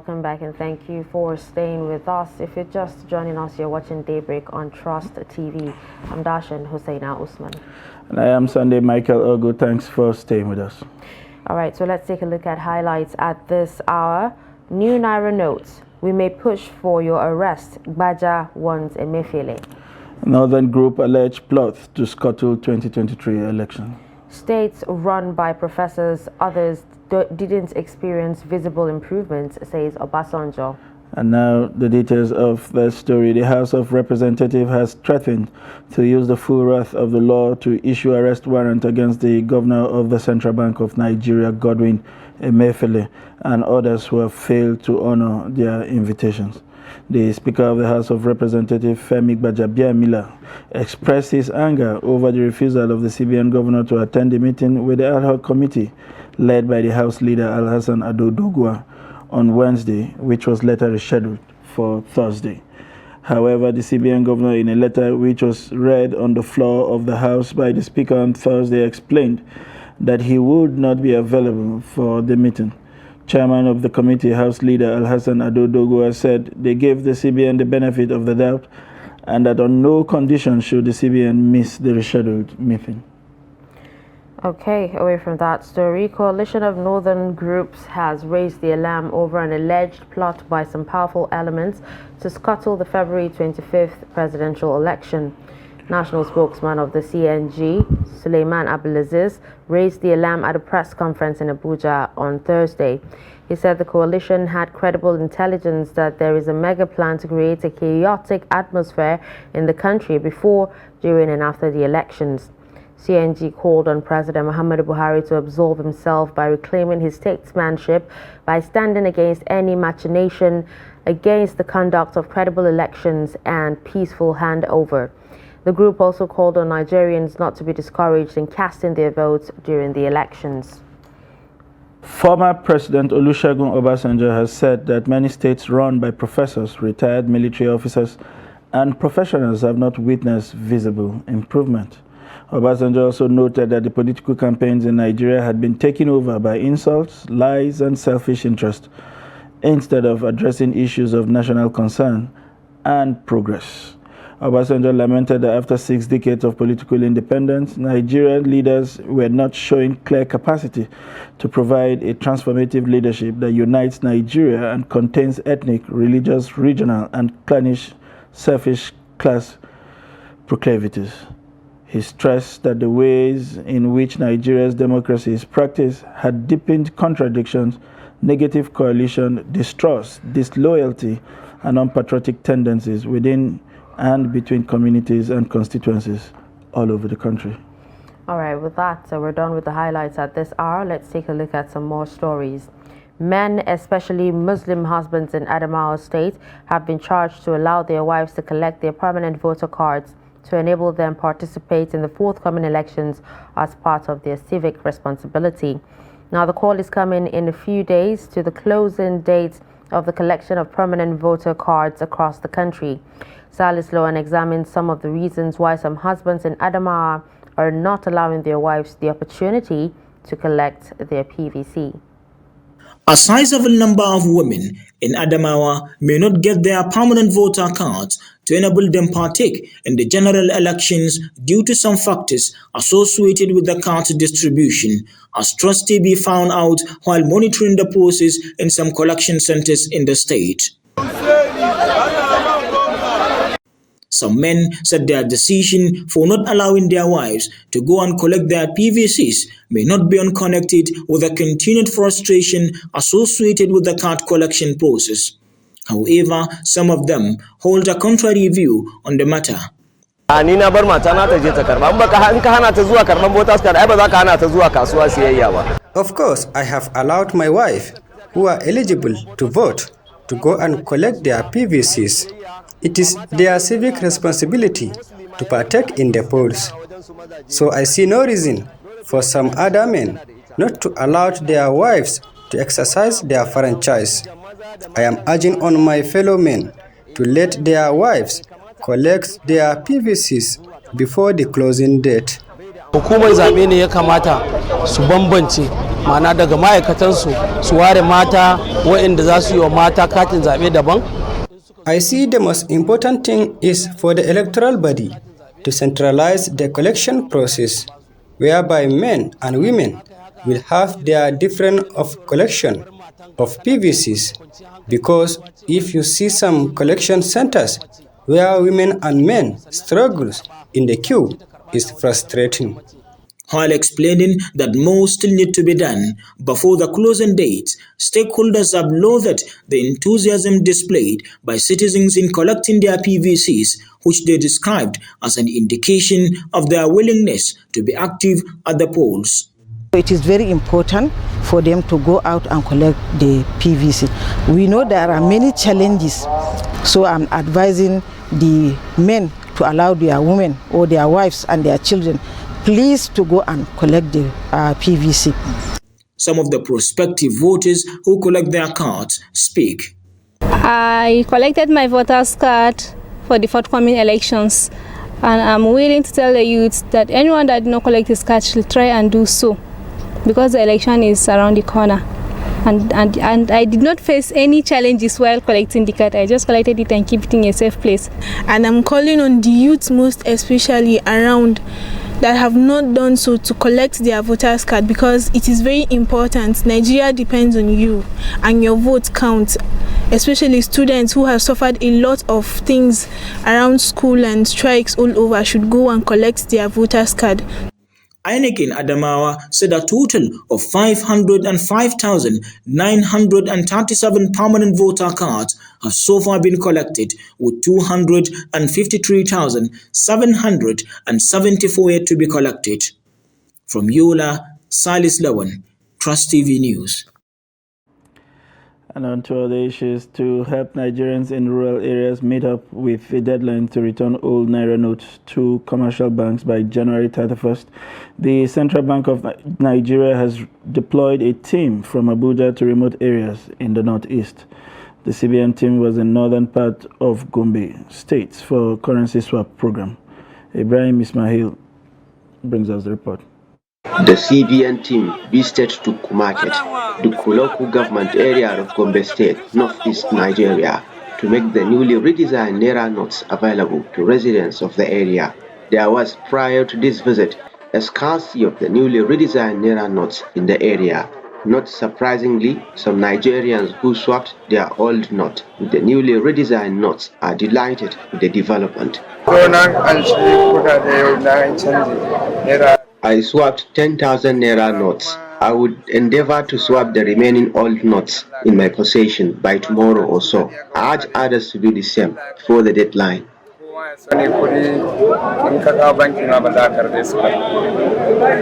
Welcome back and thank you for staying with us. If you're just joining us, you're watching Daybreak on Trust TV. I'm Dashan Husseina Usman. And I am Sunday Michael Ogu. Thanks for staying with us. All right, so let's take a look at highlights at this hour. New Naira notes. We may push for your arrest. Baja warns Emefiele. Northern group alleged plot to scuttle 2023 election. States run by professors, others didn't experience visible improvements, says Obasanjo. And now the details of the story. The House of Representatives has threatened to use the full wrath of the law to issue arrest warrant against the governor of the Central Bank of Nigeria, Godwin Emefiele, and others who have failed to honor their invitations. The Speaker of the House of Representatives, Femi Gbajabiamila, expressed his anger over the refusal of the CBN governor to attend the meeting with the ad hoc committee led by the House leader Alhassan Ado Dogua on Wednesday, which was later rescheduled for Thursday. However, the CBN governor, in a letter which was read on the floor of the House by the Speaker on Thursday, explained that he would not be available for the meeting. Chairman of the committee, House leader Alhassan Ado Dogua, said they gave the CBN the benefit of the doubt and that on no condition should the CBN miss the rescheduled meeting. Okay, away from that story, coalition of northern groups has raised the alarm over an alleged plot by some powerful elements to scuttle the February 25th presidential election. National spokesman of the CNG, Suleiman Abdulaziz, raised the alarm at a press conference in Abuja on Thursday. He said the coalition had credible intelligence that there is a mega plan to create a chaotic atmosphere in the country before, during and after the elections. CNG called on President Muhammadu Buhari to absolve himself by reclaiming his statesmanship by standing against any machination against the conduct of credible elections and peaceful handover. The group also called on Nigerians not to be discouraged in casting their votes during the elections. Former President Olusegun Obasanjo has said that many states run by professors, retired military officers, and professionals have not witnessed visible improvement. Obasanjo also noted that the political campaigns in Nigeria had been taken over by insults, lies, and selfish interest, instead of addressing issues of national concern and progress. Obasanjo lamented that after 6 decades of political independence, Nigerian leaders were not showing clear capacity to provide a transformative leadership that unites Nigeria and contains ethnic, religious, regional, and clannish, selfish class proclivities. He stressed that the ways in which Nigeria's democracy is practiced had deepened contradictions, negative coalition, distrust, disloyalty, and unpatriotic tendencies within and between communities and constituencies all over the country. All right, with that, we're done with the highlights at this hour. Let's take a look at some more stories. Men, especially Muslim husbands in Adamawa State, have been charged to allow their wives to collect their permanent voter cards to enable them participate in the forthcoming elections as part of their civic responsibility. Now, the call is coming in a few days to the closing date of the collection of permanent voter cards across the country. Salis Lohan examined some of the reasons why some husbands in Adamawa are not allowing their wives the opportunity to collect their PVC. A sizable number of women in Adamawa may not get their permanent voter cards to enable them partake in the general elections due to some factors associated with the card distribution, as Trust TV found out while monitoring the process in some collection centers in the state. Some men said their decision for not allowing their wives to go and collect their PVCs may not be unconnected with the continued frustration associated with the card collection process. However, some of them hold a contrary view on the matter. Of course, I have allowed my wife, who are eligible to vote, to go and collect their PVCs. It is their civic responsibility to partake in the polls. So I see no reason for some other men not to allow their wives to exercise their franchise. I am urging on my fellow men to let their wives collect their PVCs before the closing date. Hukumar zaɓe ne ya kamata su bambance ma'ana daga ma'aikatansu su ware mata waɗanda za su yi wa mata katin zaɓe daban. I see the most important thing is for the electoral body to centralize the collection process, whereby men and women will have their different of collection of PVCs, because if you see some collection centers where women and men struggle in the queue, is frustrating. While explaining that more still need to be done before the closing date, stakeholders have lauded the enthusiasm displayed by citizens in collecting their PVCs, which they described as an indication of their willingness to be active at the polls. It is very important for them to go out and collect the PVC. We know there are many challenges, so I'm advising the men to allow their women or their wives and their children, please, to go and collect the PVC. Some of the prospective voters who collect their cards speak. I collected my voter's card for the forthcoming elections, and I'm willing to tell the youths that anyone that did not collect his card should try and do so, because the election is around the corner. And I did not face any challenges while collecting the card. I just collected it and keep it in a safe place. And I'm calling on the youth, most especially around, that have not done so, to collect their voters card, because it is very important. Nigeria depends on you and your vote counts, especially students who have suffered a lot of things around school and strikes all over should go and collect their voters card. INEC in Adamawa said a total of 505,937 permanent voter cards have so far been collected, with 253,774 yet to be collected. From Yola, Silas Lawan, Trust TV News. And on to other issues. To help Nigerians in rural areas meet up with a deadline to return old Naira notes to commercial banks by January 31st, the Central Bank of Nigeria has deployed a team from Abuja to remote areas in the northeast. The CBN team was in northern part of Gombe State for currency swap program. Ibrahim Ismail brings us the report. The CBN team visited Tuku Market, the local government area of Gombe State, northeast Nigeria, to make the newly redesigned Naira notes available to residents of the area. There was, prior to this visit, a scarcity of the newly redesigned Naira notes in the area. Not surprisingly, some Nigerians who swapped their old note with the newly redesigned notes are delighted with the development. I swapped 10,000 Naira notes. I would endeavor to swap the remaining old notes in my possession by tomorrow or so. I urge others to do the same before the deadline.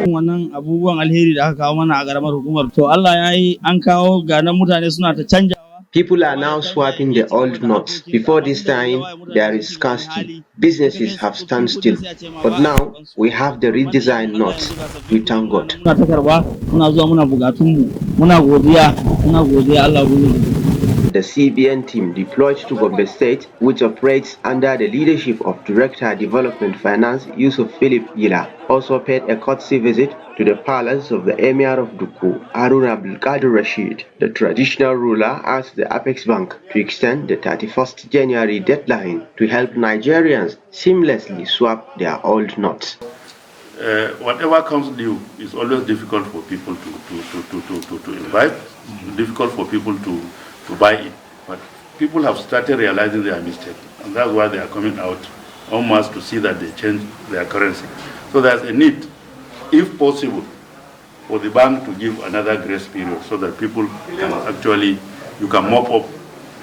Wannan abubuwan alheri da aka kawo mana a ƙaramar hukumar, to Allah ya yi an kawo ga nan mutane suna ta canja. People are now swapping the old notes. Before this time, there is scarcity. Businesses have stood still. But now, we have the redesigned notes. We thank God. The CBN team deployed to Gombe State, which operates under the leadership of Director Development Finance Yusuf Philip Yila, also paid a courtesy visit to the palace of the Emir of Duku, Harun Abdulkadir Rashid. The traditional ruler asked the Apex Bank to extend the 31st January deadline to help Nigerians seamlessly swap their old notes. Whatever comes due is always difficult for people to imbibe, difficult for people to buy it. But people have started realizing their mistake, and that's why they are coming out en masse to see that they change their currency. So there's a need, if possible, for the bank to give another grace period so that people can actually, you can mop up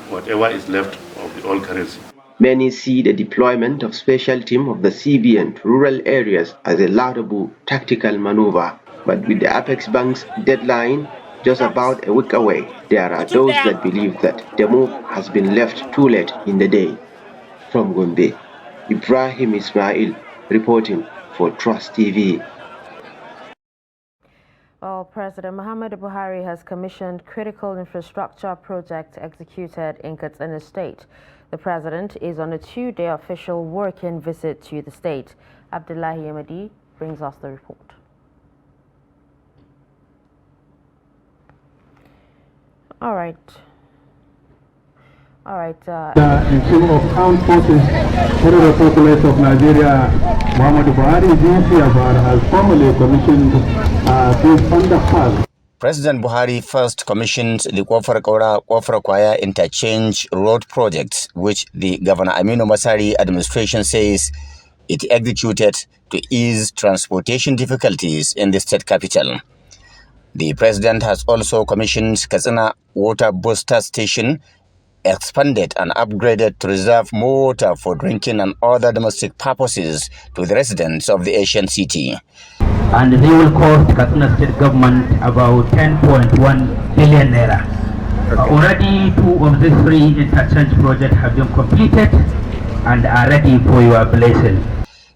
whatever is left of the old currency. Many see the deployment of special team of the CBN to rural areas as a laudable tactical maneuver. But with the Apex Bank's deadline just about a week away, there are those that believe that the move has been left too late in the day. From Gombe, Ibrahim Ismail reporting for Trust TV. Well, President Muhammadu Buhari has commissioned critical infrastructure projects executed in Katsina State. The president is on a two-day official working visit to the state. Abdullahi Ahmadi brings us the report. All right. In view of armed forces, Federal Forces of Nigeria, Muhammadu Buhari, has formally commissioned this underpass. President Buhari first commissioned the Kwafra-Kwaya interchange road project, which the Governor Aminu Masari administration says it executed to ease transportation difficulties in the state capital. The president has also commissioned Katsina Water Booster Station, expanded and upgraded to reserve more water for drinking and other domestic purposes to the residents of the ancient city. and they will cost Katsina State government about 10.1 billion naira. Already 2 of these 3 interchange projects have been completed and are ready for your blessing.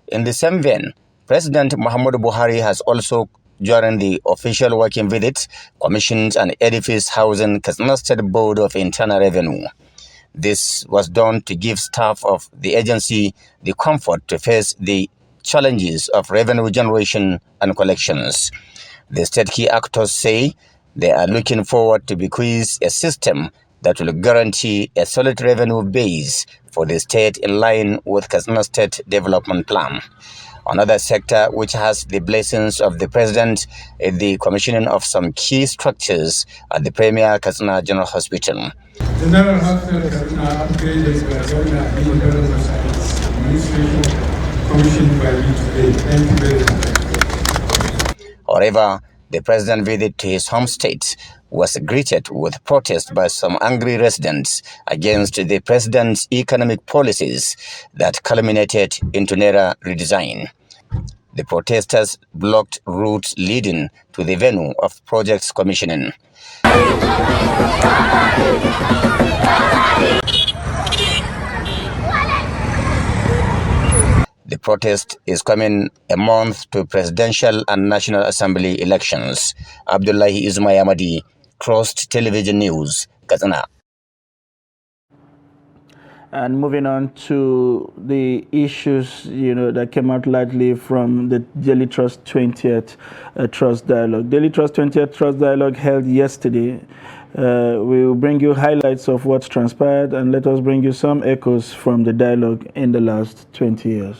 In the same vein, President Muhammadu Buhari has also, during the official working visit, commissioned an edifice housing Katsina State Board of Internal Revenue. This was done to give staff of the agency the comfort to face the challenges of revenue generation and collections. The state key actors say they are looking forward to bequeath a system that will guarantee a solid revenue base for the state in line with Katsina State Development Plan. Another sector which has the blessings of the president is the commissioning of some key structures at the Premier Katsina General Hospital. General Hospital Katsina upgraded by Governor General Science Administration commissioned by me today. Thank you very much. However, the president's visit to his home state was greeted with protest by some angry residents against the president's economic policies that culminated into Naira redesign. The protesters blocked routes leading to the venue of project's commissioning. The protest is coming a month to presidential and National Assembly elections. Abdullahi Ismayamadi, Trust Television News, Katsina. And moving on to the issues, that came out largely from the Daily Trust 20th Trust Dialogue. Daily Trust 20th Trust Dialogue held yesterday. We will bring you highlights of what's transpired, and let us bring you some echoes from the dialogue in the last 20 years.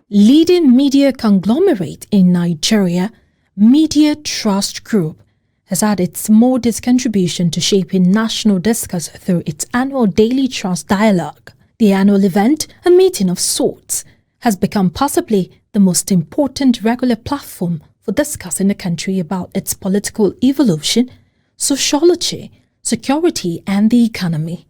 Leading media conglomerate in Nigeria, Media Trust Group, has had its modest contribution to shaping national discourse through its annual Daily Trust Dialogue. The annual event, a meeting of sorts, has become possibly the most important regular platform for discussing the country about its political evolution, sociology, security, and the economy.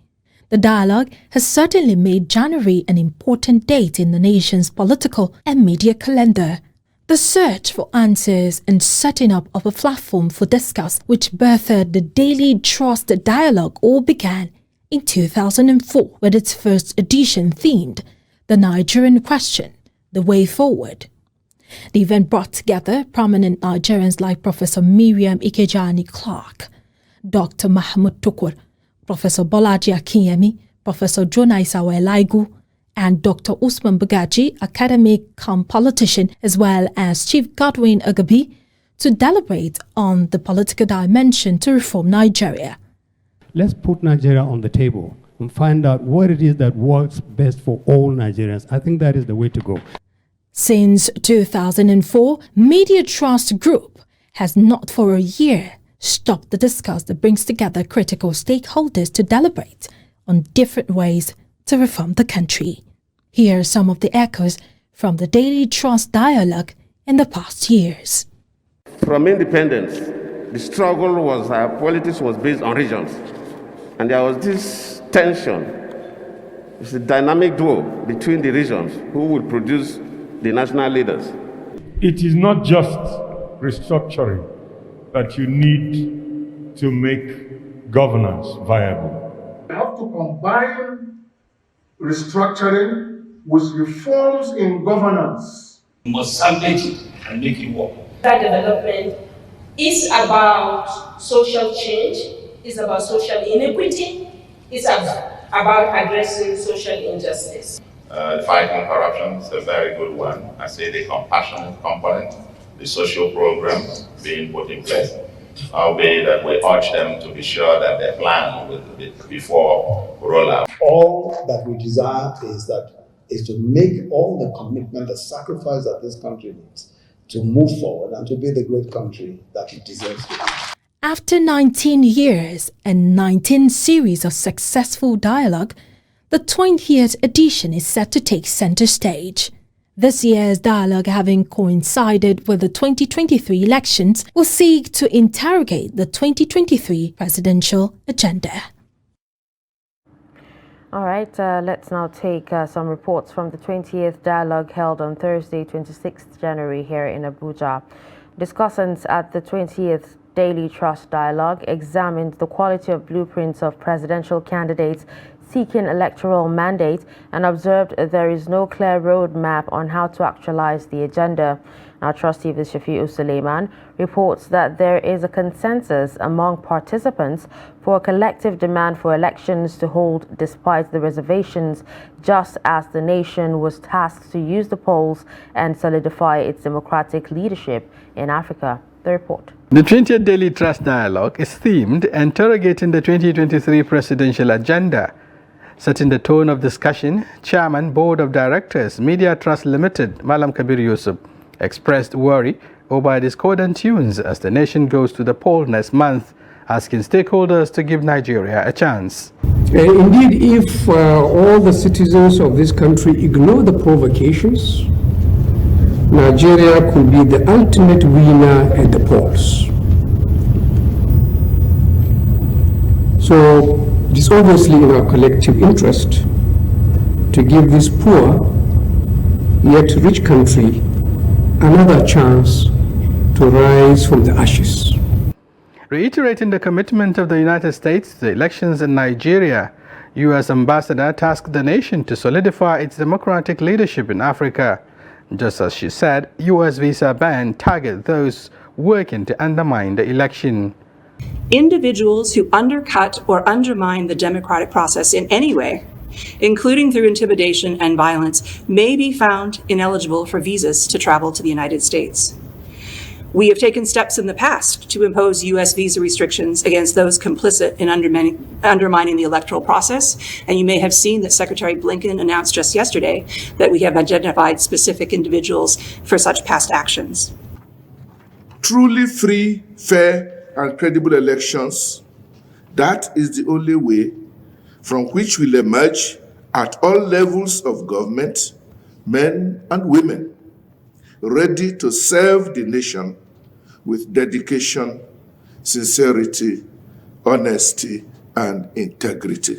The dialogue has certainly made January an important date in the nation's political and media calendar. The search for answers and setting up of a platform for discourse which birthed the Daily Trust Dialogue all began in 2004 with its first edition themed The Nigerian Question, The Way Forward. The event brought together prominent Nigerians like Professor Miriam Ikejani Clark, Dr. Mahmoud Tukur, Professor Bolaji Akinyemi, Professor Jonah Isawa Elaigu, and Dr. Usman Bagaji, academic cum politician, as well as Chief Godwin Agabi, to deliberate on the political dimension to reform Nigeria. Let's put Nigeria on the table and find out what it is that works best for all Nigerians. I think that is the way to go. Since 2004, Media Trust Group has not for a year stopped the discourse that brings together critical stakeholders to deliberate on different ways to reform the country. Here are some of the echoes from the Daily Trust Dialogue in the past years. From independence, the struggle was, politics was based on regions. And there was this tension. It's a dynamic duo between the regions who would produce the national leaders. It is not just restructuring that you need to make governance viable. We have to combine restructuring with reforms in governance. We must salvage it and make it work. That development is about social change, it's about social inequity, it's about addressing social injustice. Fighting corruption is a very good one. I say the compassionate component, the social programs being put in place, albeit that we urge them to be sure that they plan with it before rollout. All that we desire is to make all the commitment, the sacrifice that this country needs to move forward and to be the great country that it deserves to be. After 19 years and 19 series of successful dialogue, the 20th edition is set to take center stage. This year's dialogue, having coincided with the 2023 elections, will seek to interrogate the 2023 presidential agenda. All right, let's now take some reports from the 20th dialogue held on Thursday, 26th January here in Abuja. Discussants at the 20th Daily Trust Dialogue examined the quality of blueprints of presidential candidates seeking electoral mandate and observed there is no clear roadmap on how to actualize the agenda. Now, Trustee Shafi'u Suleiman reports that there is a consensus among participants for a collective demand for elections to hold despite the reservations, just as the nation was tasked to use the polls and solidify its democratic leadership in Africa. The report. The 20th Daily Trust Dialogue is themed interrogating the 2023 presidential agenda. Setting the tone of discussion, Chairman, Board of Directors, Media Trust Limited, Malam Kabir Yusuf, expressed worry over discordant tunes as the nation goes to the poll next month, asking stakeholders to give Nigeria a chance. Indeed, if all the citizens of this country ignore the provocations, Nigeria could be the ultimate winner at the polls. So it is obviously in our collective interest to give this poor yet rich country another chance to rise from the ashes. Reiterating the commitment of the United States to the elections in Nigeria, U.S. Ambassador tasked the nation to solidify its democratic leadership in Africa. Just as she said, U.S. visa ban target those working to undermine the election. Individuals who undercut or undermine the democratic process in any way, including through intimidation and violence, may be found ineligible for visas to travel to the United States. We have taken steps in the past to impose U.S. visa restrictions against those complicit in undermining the electoral process, and you may have seen that Secretary Blinken announced just yesterday that we have identified specific individuals for such past actions. Truly free, fair, and credible elections, that is the only way from which will emerge at all levels of government, men and women, ready to serve the nation with dedication, sincerity, honesty, and integrity.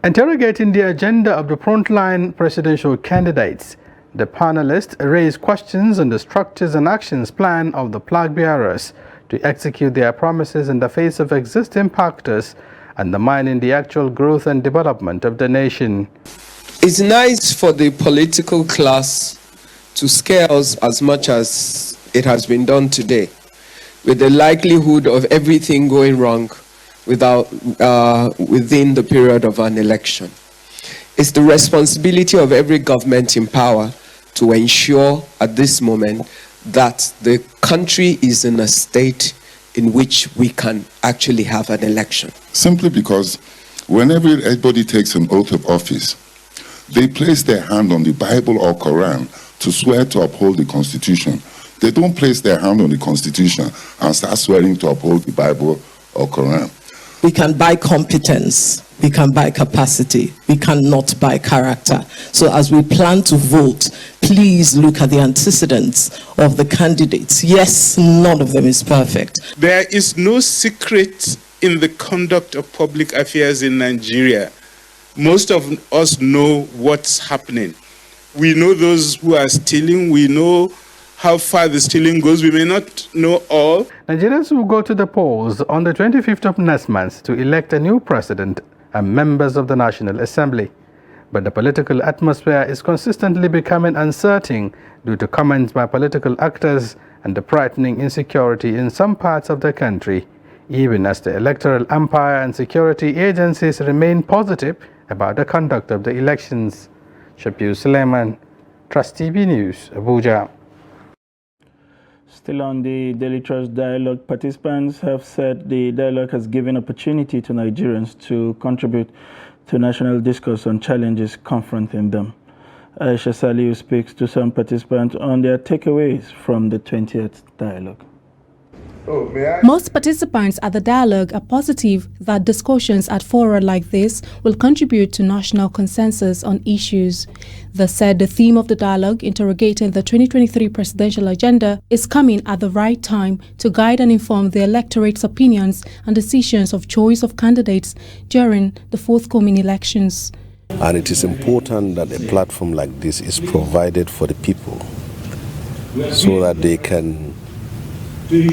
Interrogating the agenda of the frontline presidential candidates, the panelists raised questions on the structures and actions plan of the flag bearers to execute their promises in the face of existing factors undermining the actual growth and development of the nation. It's nice for the political class to scare us as much as it has been done today, with the likelihood of everything going wrong within the period of an election. It's the responsibility of every government in power to ensure at this moment that the country is in a state in which we can actually have an election. Simply because whenever anybody takes an oath of office, they place their hand on the Bible or Quran to swear to uphold the Constitution. They don't place their hand on the Constitution and start swearing to uphold the Bible or Quran. We can buy competence, we can buy capacity, we cannot buy character. So as we plan to vote, please look at the antecedents of the candidates. Yes, none of them is perfect. There is no secret in the conduct of public affairs in Nigeria. Most of us know what's happening. We know those who are stealing, we know how far the stealing goes. We may not know all. Nigerians will go to the polls on the 25th of next month to elect a new president and members of the National Assembly. But the political atmosphere is consistently becoming uncertain due to comments by political actors and the frightening insecurity in some parts of the country, even as the electoral umpire and security agencies remain positive about the conduct of the elections. Shafi'u Suleiman, Trust TV News, Abuja. Still on the Daily Trust Dialogue, participants have said the dialogue has given opportunity to Nigerians to contribute to national discourse on challenges confronting them. Aisha Saliu speaks to some participants on their takeaways from the 20th dialogue. Most participants at the dialogue are positive that discussions at fora like this will contribute to national consensus on issues. They said the theme of the dialogue, interrogating the 2023 presidential agenda, is coming at the right time to guide and inform the electorate's opinions and decisions of choice of candidates during the forthcoming elections. And it is important that a platform like this is provided for the people so that they can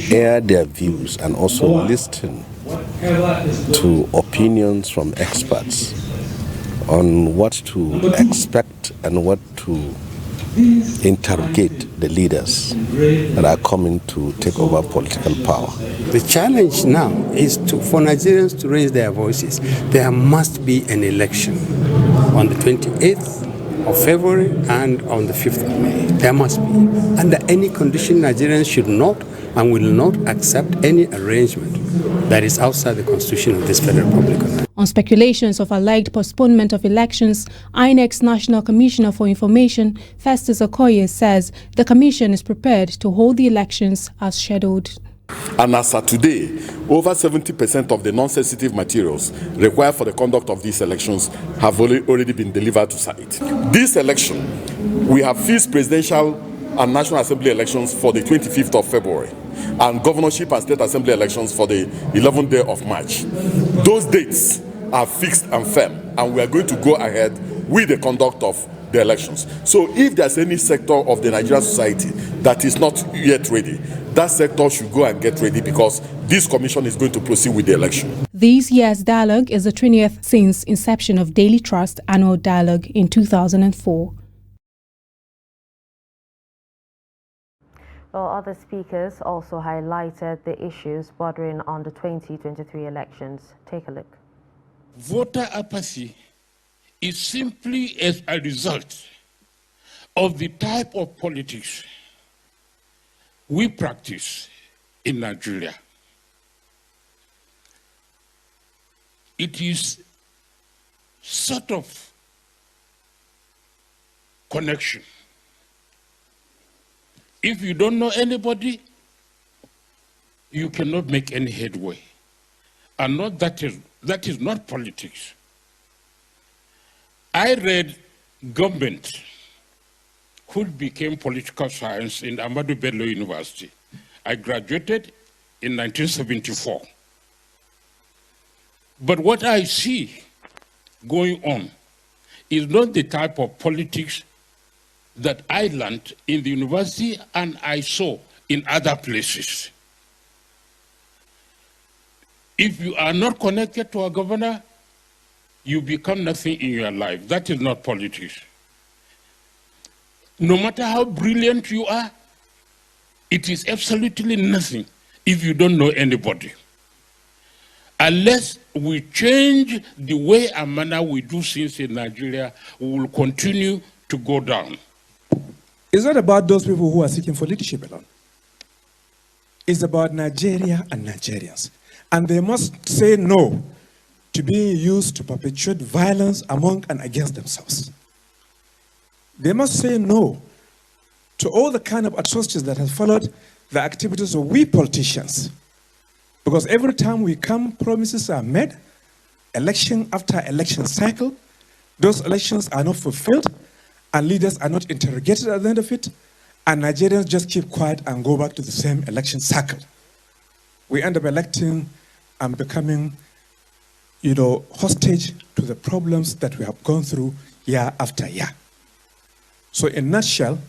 air their views and also listen to opinions from experts on what to expect and what to interrogate the leaders that are coming to take over political power. The challenge now is for Nigerians to raise their voices. There must be an election on the 28th of February and on the 5th of May. There must be. Under any condition, Nigerians should not and will not accept any arrangement that is outside the constitution of this Federal Republic. On speculations of alleged postponement of elections, INEC's National Commissioner for Information, Festus Okoye, says the commission is prepared to hold the elections as scheduled. And as of today, over 70% of the non-sensitive materials required for the conduct of these elections have already been delivered to site. This election, we have fixed presidential and National Assembly elections for the 25th of February and governorship and state assembly elections for the 11th day of March. Those dates are fixed and firm, and we are going to go ahead with the conduct of the elections. So if there's any sector of the Nigerian society that is not yet ready, that sector should go and get ready, because this commission is going to proceed with the election. This year's dialogue is the 20th since inception of Daily Trust annual dialogue in 2004. Well, other speakers also highlighted the issues bordering on the 2023 elections. Take a look. Voter apathy is simply as a result of the type of politics we practice in Nigeria. It is sort of connection. If you don't know anybody, you cannot make any headway. And that is not politics. I read Government, who became political science in Ahmadu Bello University. I graduated in 1974. But what I see going on is not the type of politics that I learned in the university and I saw in other places. If you are not connected to a governor, you become nothing in your life. That is not politics. No matter how brilliant you are, it is absolutely nothing if you don't know anybody. Unless we change the way and manner we do things in Nigeria, we will continue to go down. It's not about those people who are seeking for leadership alone. It's about Nigeria and Nigerians. And they must say no to being used to perpetuate violence among and against themselves. They must say no to all the kind of atrocities that have followed the activities of we politicians. Because every time we come, promises are made, election after election cycle, those elections are not fulfilled, and leaders are not interrogated at the end of it, and Nigerians just keep quiet and go back to the same election cycle. We end up electing and becoming, hostage to the problems that we have gone through year after year. So in a nutshell,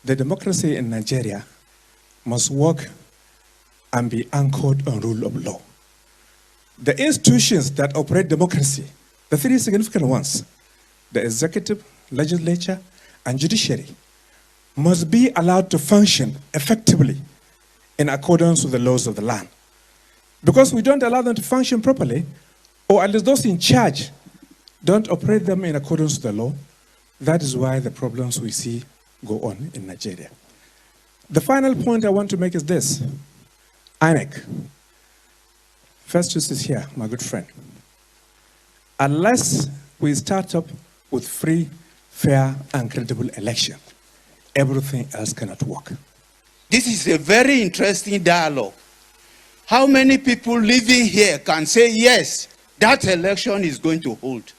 the democracy in Nigeria must work and be anchored on rule of law. The institutions that operate democracy, the three significant ones, the executive, legislature, and judiciary, must be allowed to function effectively in accordance with the laws of the land. Because we don't allow them to function properly, or at least those in charge don't operate them in accordance with the law, that is why the problems we see go on in Nigeria. The final point I want to make is this. INEC, Festus is here, my good friend. Unless we start up with free, fair, and credible election, everything else cannot work. This is a very interesting dialogue. How many people living here can say, yes, that election is going to hold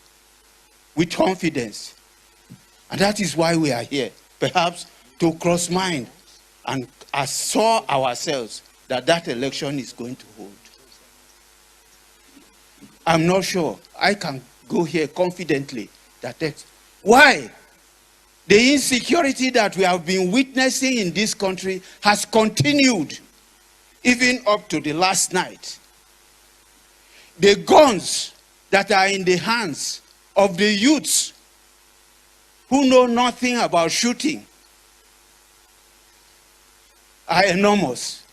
with confidence? And that is why we are here, perhaps to cross mind and assure ourselves that that election is going to hold. I'm not sure I can go here confidently that that's why the insecurity that we have been witnessing in this country has continued even up to the last night. The guns that are in the hands of the youths who know nothing about shooting are enormous.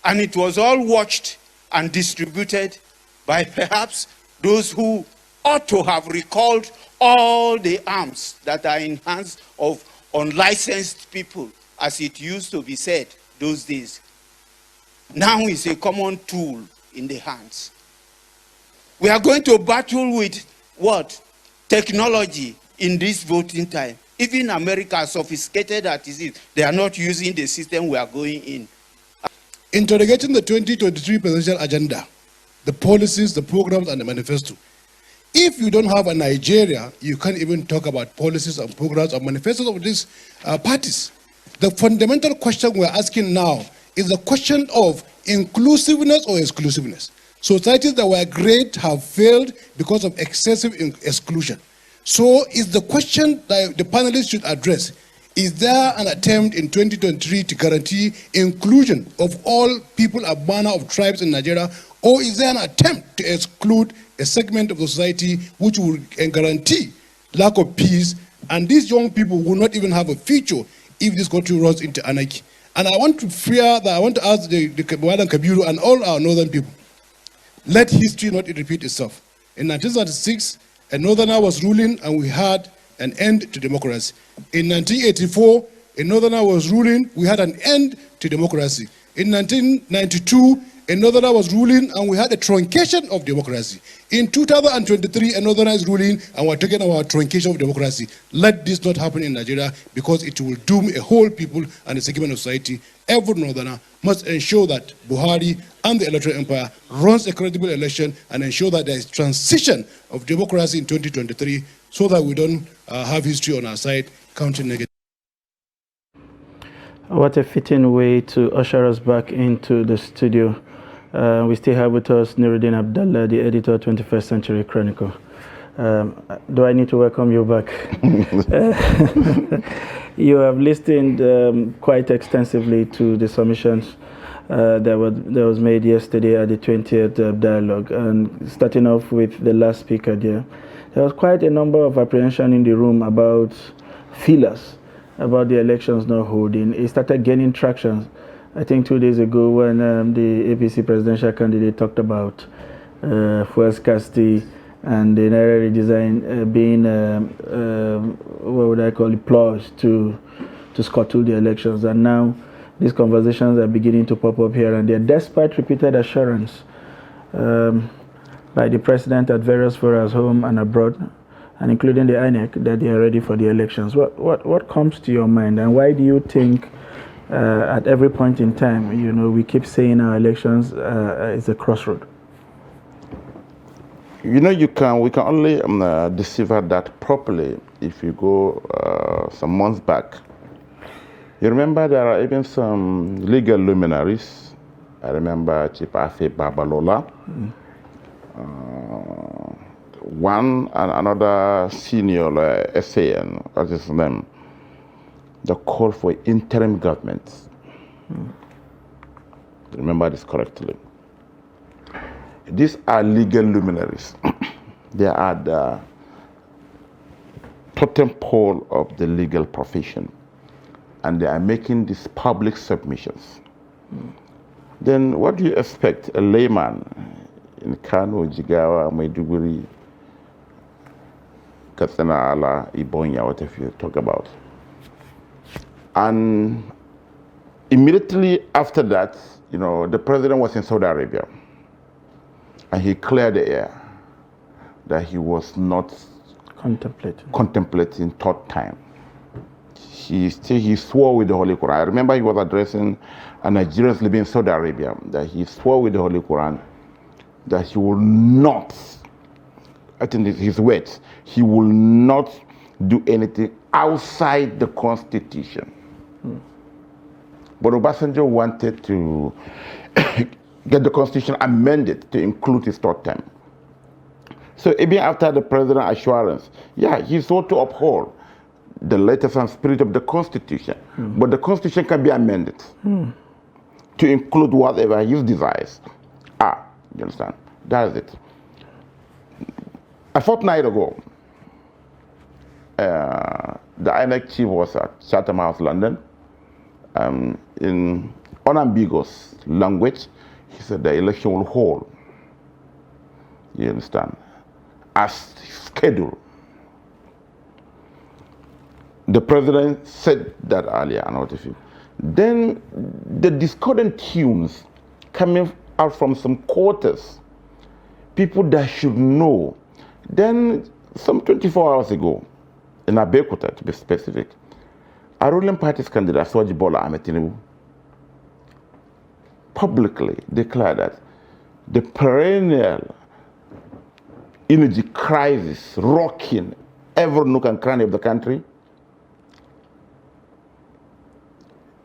And it was all watched and distributed by perhaps those who ought to have recalled all the arms that are in hands of unlicensed people, as it used to be said those days. Now it's a common tool in the hands. We are going to battle with what? Technology in this voting time. Even America, sophisticated as it is, they are not using the system we are going in. Interrogating the 2023 presidential agenda, the policies, the programs, and the manifesto. If you don't have a Nigeria, you can't even talk about policies and programs or manifestos of these parties. The fundamental question we're asking now is the question of inclusiveness or exclusiveness. Societies that were great have failed because of excessive exclusion. So is the question that the panelists should address, is there an attempt in 2023 to guarantee inclusion of all people, a manner of tribes in Nigeria, or is there an attempt to exclude a segment of the society which will guarantee lack of peace, and these young people will not even have a future if this country runs into anarchy? And I want to ask the Madam Kabiru and all our northern people, let history not repeat itself. In 1936, a northerner was ruling and we had an end to democracy. In 1984, a northerner was ruling, we had an end to democracy. In 1992, a northerner was ruling and we had a truncation of democracy. In 2023, a northerner is ruling and we're talking about truncation of democracy. Let this not happen in Nigeria, because it will doom a whole people and a segment of society. Every northerner must ensure that Buhari and the electoral empire runs a credible election and ensure that there is transition of democracy in 2023, so that we don't have history on our side counting negative. What a fitting way to usher us back into the studio. We still have with us Nuruddin Abdallah, the editor of 21st Century Chronicle. Do I need to welcome you back? You have listened quite extensively to the submissions that was made yesterday at the 20th dialogue. And starting off with the last speaker there was quite a number of apprehension in the room about feelers, about the elections not holding. It started gaining traction, I think 2 days ago, when the APC presidential candidate talked about fuel scarcity and the Naira redesign being, what would I call it, ploys to scuttle the elections. And now these conversations are beginning to pop up here and there, despite repeated assurance by the president at various forums, home and abroad, and including the INEC, that they are ready for the elections. What comes to your mind, and why do you think at every point in time, we keep saying our elections is a crossroad? We can only decipher that properly if you go some months back. You remember there are even some legal luminaries. I remember Chief Afe Babalola. One and another senior SAN, what is his name, the call for interim government. Remember this correctly. These are legal luminaries. They are the totem pole of the legal profession, and they are making these public submissions. Then what do you expect a layman in Kano, Jigawa, Maiduguri, Katsina, Ala, Ibonya, whatever you talk about? And immediately after that, the president was in Saudi Arabia, and he cleared the air that he was not contemplating third time. he swore with the Holy Quran. I remember he was addressing Nigerians living in Saudi Arabia, that he swore with the Holy Quran that he will not, I think his words, he will not do anything outside the Constitution. But Obasanjo wanted to get the Constitution amended to include his third term. So even after the president's assurance, yeah, he sought to uphold the letters and spirit of the Constitution. But the Constitution can be amended to include whatever his desires are. You understand? That is it. A fortnight ago, the INEC chief was at Chatham House, London. In unambiguous language, he said the election will hold. You understand? As scheduled. The president said that earlier, and what if you. Then the discordant tunes coming out from some quarters, people that should know. Then some 24 hours ago, in Abeokuta to be specific, a ruling party's candidate, Aswaji Bola Ahmed Tinubu, publicly declared that the perennial energy crisis rocking every nook and cranny of the country,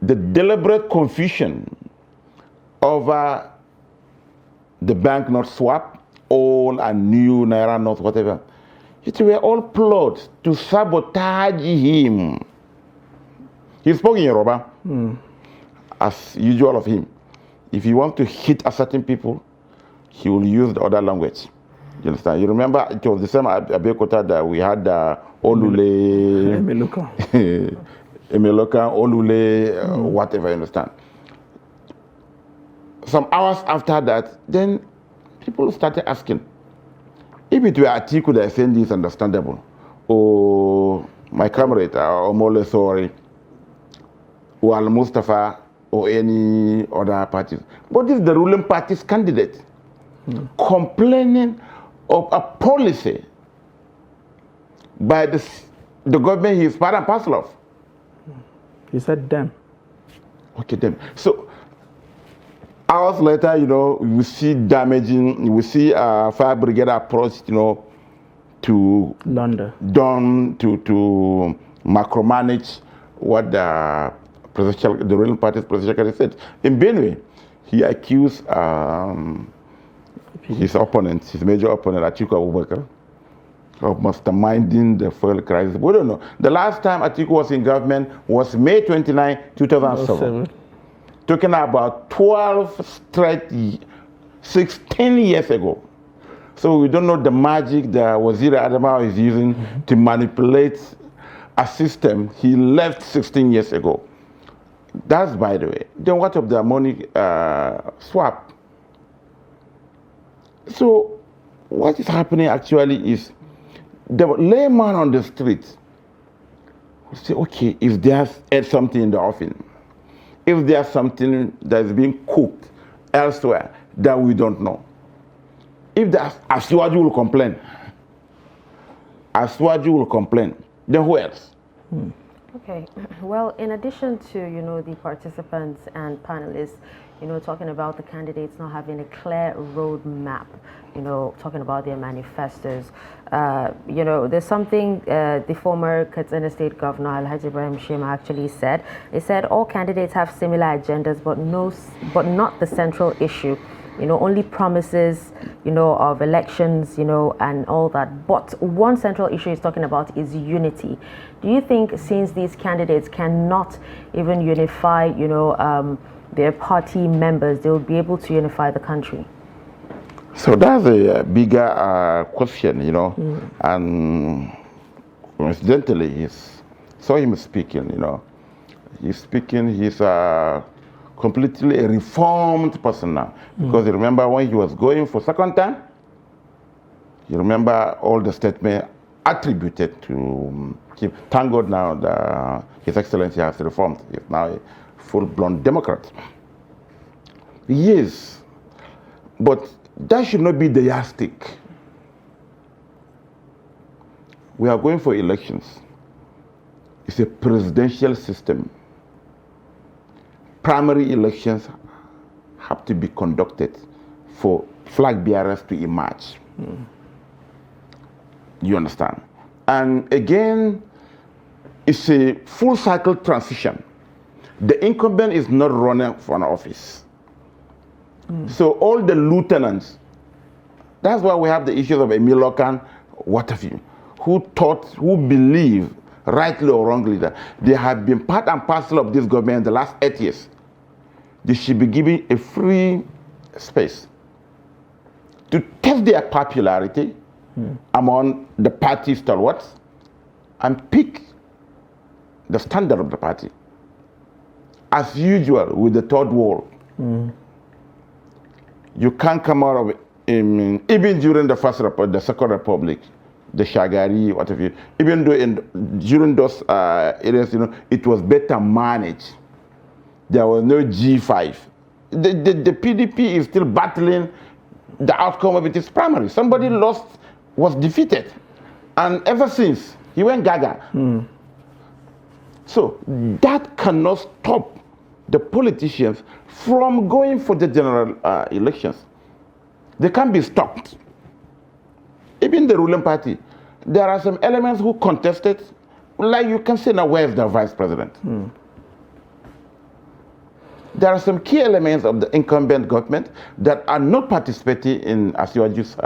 the deliberate confusion over the banknote swap, old and new Naira notes, whatever, it were all plots to sabotage him. He spoke in Yoruba, as usual of him. If he wants to hit a certain people, he will use the other language. You understand? You remember it was the same Abeokuta that we had Olule, Emeloka, Olule, whatever, you understand? Some hours after that, then people started asking, if it were Atiku that saying this, understandable, or my comrade, or Mole Sori, or Al Mustafa, or any other parties. But this is the ruling party's candidate complaining of a policy by the government he is part and parcel of. He said them. Okay, them. So hours later, you know, we see damaging, we see fire brigade approach, you know, to London, done to macromanage what the ruling party's presidential candidate said. In Benue, he accused his opponent, his major opponent, Atiku Abubakar, of masterminding the fuel crisis. We don't know. The last time Atiku was in government was May 29, 2007. Talking about 12 straight, 16 years ago. So we don't know the magic that Waziri Adamawa is using to manipulate a system he left 16 years ago. That's by the way. Then what of the money swap? So what is happening actually is the layman on the street will say, okay, if there's something in the oven, if there's something that is being cooked elsewhere that we don't know, if there's Aswaju will complain, then who else? Okay, well, in addition to, you know, the participants and panelists, you know, talking about the candidates not having a clear roadmap, you know, talking about their manifestos, you know, there's something the former Katsina State Governor Alhaji Ibrahim Shema actually said. He said all candidates have similar agendas, but not the central issue. You know, only promises, you know, of elections, you know, and all that. But one central issue he's talking about is unity. Do you think since these candidates cannot even unify, you know, their party members, they will be able to unify the country? So that's a bigger question, you know. And coincidentally, saw him speaking, you know. He's speaking, he's completely a reformed person now. Because you remember when he was going for second time, you remember all the statements attributed to him. Thank God now that His Excellency has reformed. He's now a full-blown Democrat. Yes, but that should not be the yardstick. We are going for elections. is a presidential system. Primary elections have to be conducted for flag bearers to emerge. You understand? And again, it's a full cycle transition. The incumbent is not running for an office. So all the lieutenants, that's why we have the issues of Emil Okan, what have you, who believe, rightly or wrongly, that they have been part and parcel of this government in the last 8 years. They should be given a free space to test their popularity among the party stalwarts and pick the standard of the party. As usual with the third wall, you can't come out of it. Even during the Second Republic, the Shagari, what have you, even though during those areas, it was better managed. There was no G5. The PDP is still battling the outcome of its primary. Somebody lost, was defeated. And ever since, he went gaga. So that cannot stop the politicians from going for the general elections. They can't be stopped. Even the ruling party, there are some elements who contested, like you can say now, where's the vice president? There are some key elements of the incumbent government that are not participating in Asiwaju's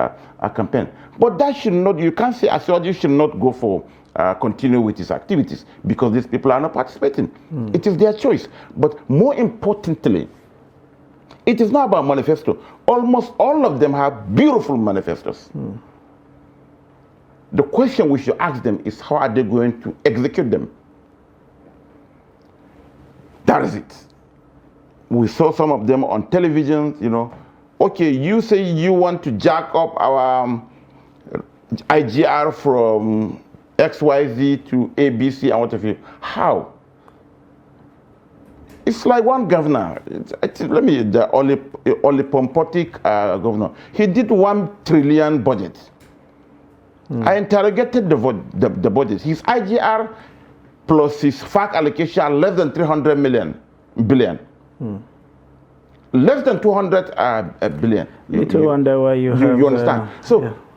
campaign. But that should not, you can't say Asiwaju should not go for continue with his activities because these people are not participating. It is their choice. But more importantly, it is not about manifesto. Almost all of them have beautiful manifestos. The question we should ask them is how are they going to execute them? That is it. We saw some of them on television, Okay, you say you want to jack up our IGR from XYZ to ABC and what have you. How? It's like one governor, the Olipompotic governor. He did 1 trillion budget. I interrogated the budget. His IGR plus his FAC allocation are less than 300 billion. Less than 200 billion. You wonder why you have... You understand?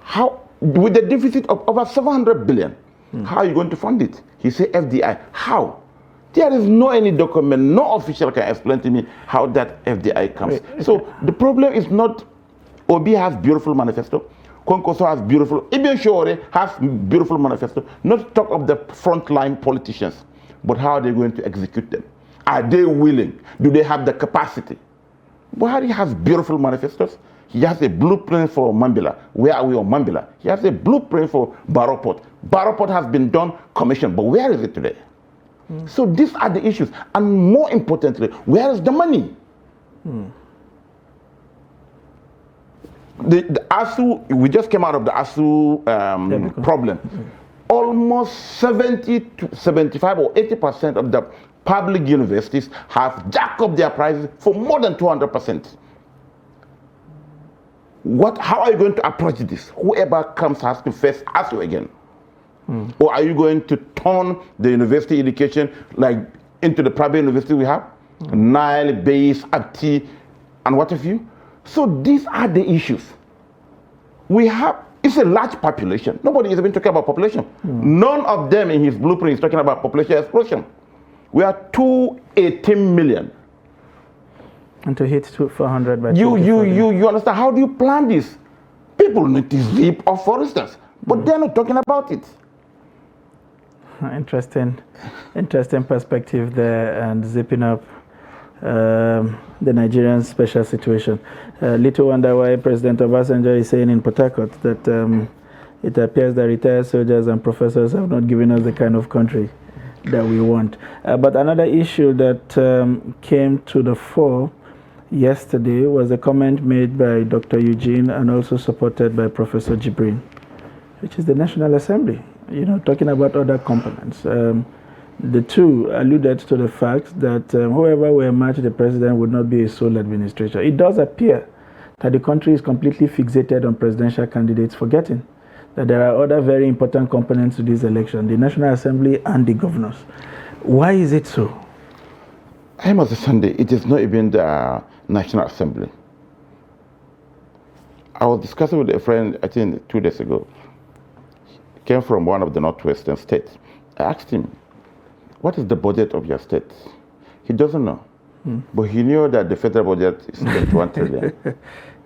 How, with the deficit of over 700 billion, how are you going to fund it? He said FDI. How? There is no any document, no official can explain to me how that FDI comes. So the problem is not Obi has beautiful manifesto, Konkoso has beautiful, Ibn Shore has beautiful manifesto, not talk of the frontline politicians, but how are they going to execute them? Are they willing? Do they have the capacity? Buhari has beautiful manifestos. He has a blueprint for Mambila. Where are we on Mambila? He has a blueprint for Barroport. Barroport has been done, commissioned, but where is it today? So these are the issues. And more importantly, where is the money? The ASU, we just came out of the ASU problem. Almost 70 to 75 or 80% of the public universities have jacked up their prices for more than 200%. How are you going to approach this? Whoever comes has to face ASU again. Or are you going to turn the university education into the private university we have? Nile, Base, Abti, and what have you? So these are the issues. It's a large population. Nobody is even talking about population. None of them in his blueprint is talking about population explosion. We are 218 million. And to hit 400 by you understand? How do you plan this? People need to zip off, for instance, but they're not talking about it. Interesting perspective there, and zipping up the Nigerian special situation. Little wonder why President Obasanjo is saying in Port Harcourt that it appears that retired soldiers and professors have not given us the kind of country that we want. But another issue that came to the fore yesterday was a comment made by Dr. Eugene and also supported by Professor Jibrin, which is the National Assembly, talking about other components. The two alluded to the fact that whoever will emerge the president would not be a sole administrator. It does appear that the country is completely fixated on presidential candidates, forgetting that there are other very important components to this election, the National Assembly and the governors. Why is it so? I must say, it is not even the National Assembly. I was discussing with a friend, I think 2 days ago. He came from one of the northwestern states. I asked him, what is the budget of your state? He doesn't know. But he knew that the federal budget is 21 trillion.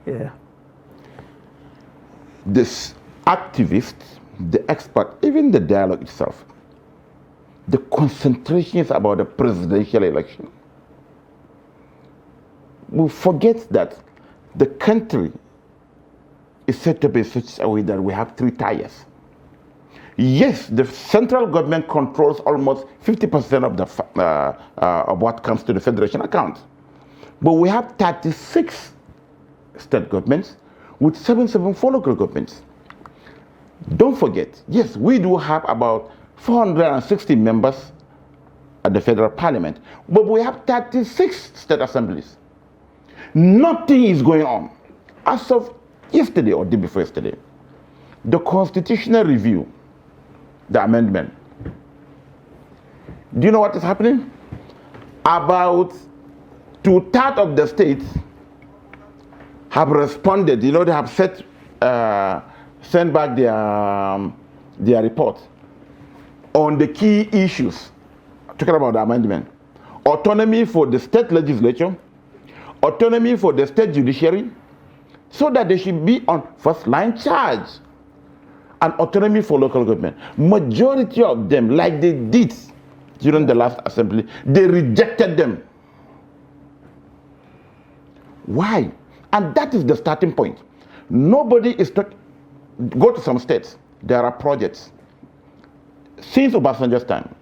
Yeah. This activists, the expert, even the dialogue itself, the concentration is about the presidential election. We forget that the country is set up in such a way that we have 3 tiers. Yes, the central government controls almost 50% of what comes to the federation account. But we have 36 state governments with 74 local governments. Don't forget, yes, we do have about 460 members at the federal parliament, but we have 36 state assemblies. Nothing is going on. As of yesterday or the day before yesterday, the constitutional review, the amendment. Do you know what is happening? About 2/3 of the states have responded. You know, they have sent back their report on the key issues. Talking about the amendment. Autonomy for the state legislature, autonomy for the state judiciary, so that they should be on first-line charge, and autonomy for local government. Majority of them, like they did during the last assembly, they rejected them. Why? And that is the starting point. Nobody is talking. Go to some states, there are projects. Since Obasanjo's time,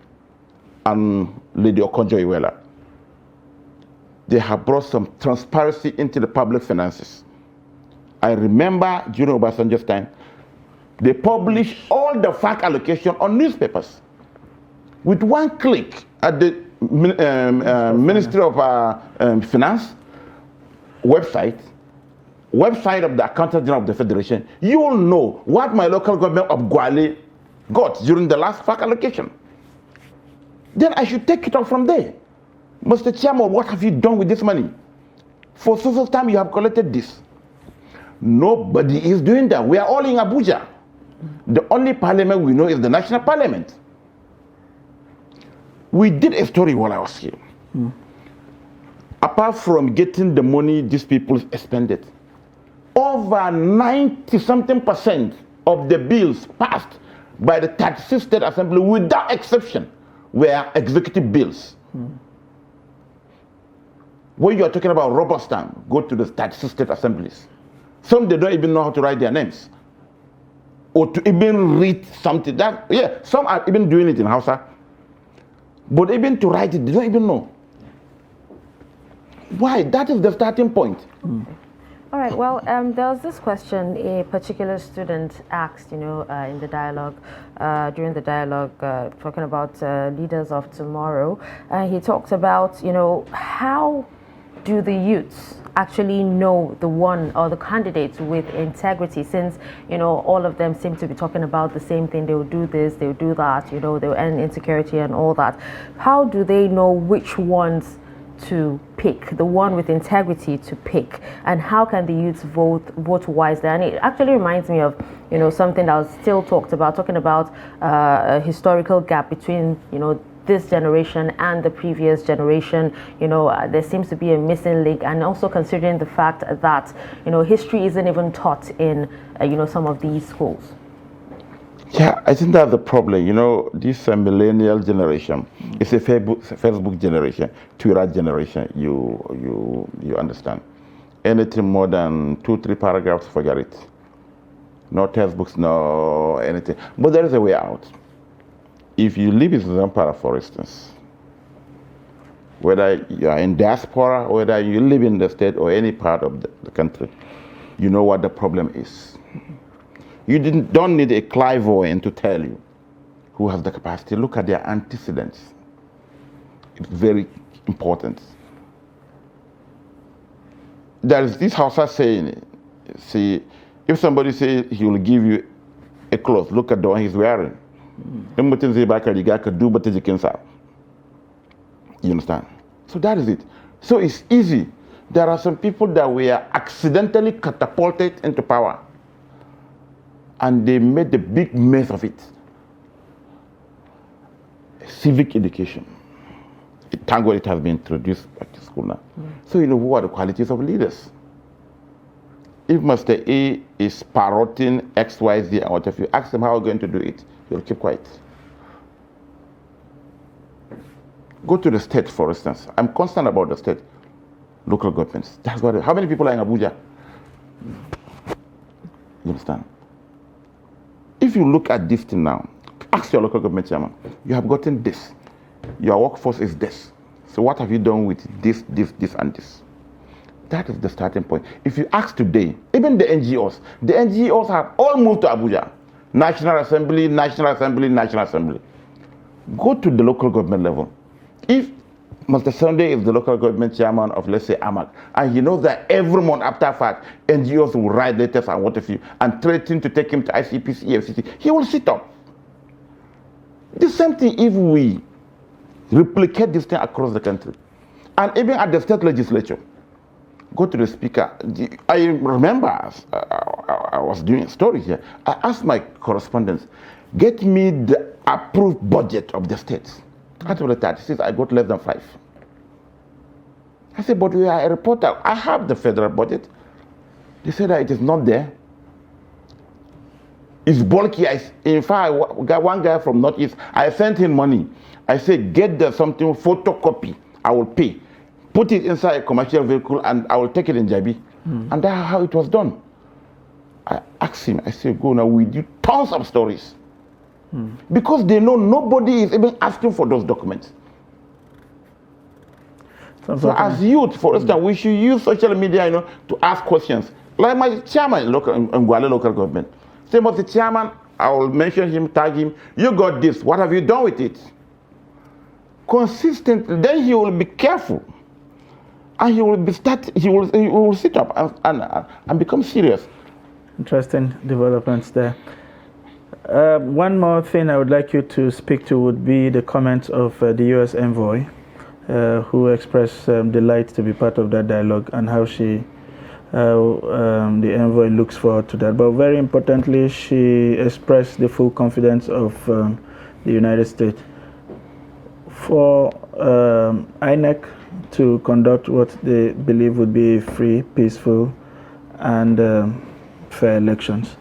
and Lady Okonjo-Iweala, they have brought some transparency into the public finances. I remember during Obasanjo's time, they publish all the FAC allocation on newspapers. With one click at the Ministry of Finance website of the Accountant General of the Federation, you will know what my local government of Gwale got during the last FAC allocation. Then I should take it off from there. Mr. Chairman, what have you done with this money? For so time you have collected this. Nobody is doing that. We are all in Abuja. The only parliament we know is the national parliament. We did a story while I was here. Apart from getting the money these people expended, over 90-something% of the bills passed by the 36th State Assembly, without exception, were executive bills. When you are talking about rubber stamp, go to the 36 State Assemblies. Some they don't even know how to write their names, or to even read something. Some are even doing it in Hausa, but even to write it, they don't even know. Why? That is the starting point. All right, well, there was this question a particular student asked, in the dialogue, during the dialogue, talking about leaders of tomorrow. He talked about, how do the youths actually know the one or the candidates with integrity, since, all of them seem to be talking about the same thing. They will do this, they will do that, they will end insecurity and all that. How do they know which ones to pick, the one with integrity to pick, and how can the youths vote wisely? And it actually reminds me of something that was still talking about a historical gap between this generation and the previous generation. There seems to be a missing link, and also considering the fact that history isn't even taught in some of these schools. Yeah, I think that's the problem. This millennial generation, it's a Facebook generation, Twitter generation. You understand? Anything more than 2-3 paragraphs, forget it. No textbooks, no anything. But there is a way out. If you live in Zampara, for instance, whether you are in diaspora, whether you live in the state or any part of the country, you know what the problem is. You don't need a clairvoyant to tell you who has the capacity. Look at their antecedents. It's very important. There is this Hausa saying, see, if somebody says he will give you a cloth, look at the one he's wearing. In mutum zai baka riga ka duba ta jikinsa. You understand? So that is it. So it's easy. There are some people that were accidentally catapulted into power, and they made a big mess of it. Civic education. Thank God it has been introduced back to school now. So you know who are the qualities of leaders. If Mr. A is parroting X, Y, Z, and what if you ask him how we're going to do it, he'll keep quiet. Go to the state, for instance. I'm concerned about the state, local governments. That's what. How many people are in Abuja? You understand? If you look at this thing now, ask your local government chairman, you have gotten this. Your workforce is this. So what have you done with this, and this? That is the starting point. If you ask today, even the NGOs have all moved to Abuja. National Assembly, National Assembly, National Assembly. Go to the local government level. If Mr. Sunday is the local government chairman of, let's say, Amak, and he knows that every month after fact, NGOs will write letters and what have you, and threaten to take him to ICPC, EFCC, he will sit up. The same thing if we replicate this thing across the country. And even at the state legislature, go to the speaker. I remember I was doing a story here. I asked my correspondents, get me the approved budget of the states. Out of the 36, I got less than 5. I said, but we are a reporter. I have the federal budget. They said that it is not there. It's bulky. In fact, I got one guy from Northeast. I sent him money. I said, get the something photocopy. I will pay. Put it inside a commercial vehicle and I will take it in Jabi. And that's how it was done. I asked him, I said, go now, we do tons of stories. Because they know nobody is even asking for those documents. So as youth, for instance, we should use social media, to ask questions. Like my chairman in Gwale local government. Say, but the chairman, I will mention him, tag him, you got this, what have you done with it? Consistently, then he will be careful. And he will sit up and become serious. Interesting developments there. One more thing I would like you to speak to would be the comments of the U.S. envoy, who expressed delight to be part of that dialogue and how the envoy looks forward to that. But very importantly, she expressed the full confidence of the United States for INEC to conduct what they believe would be free, peaceful, and fair elections.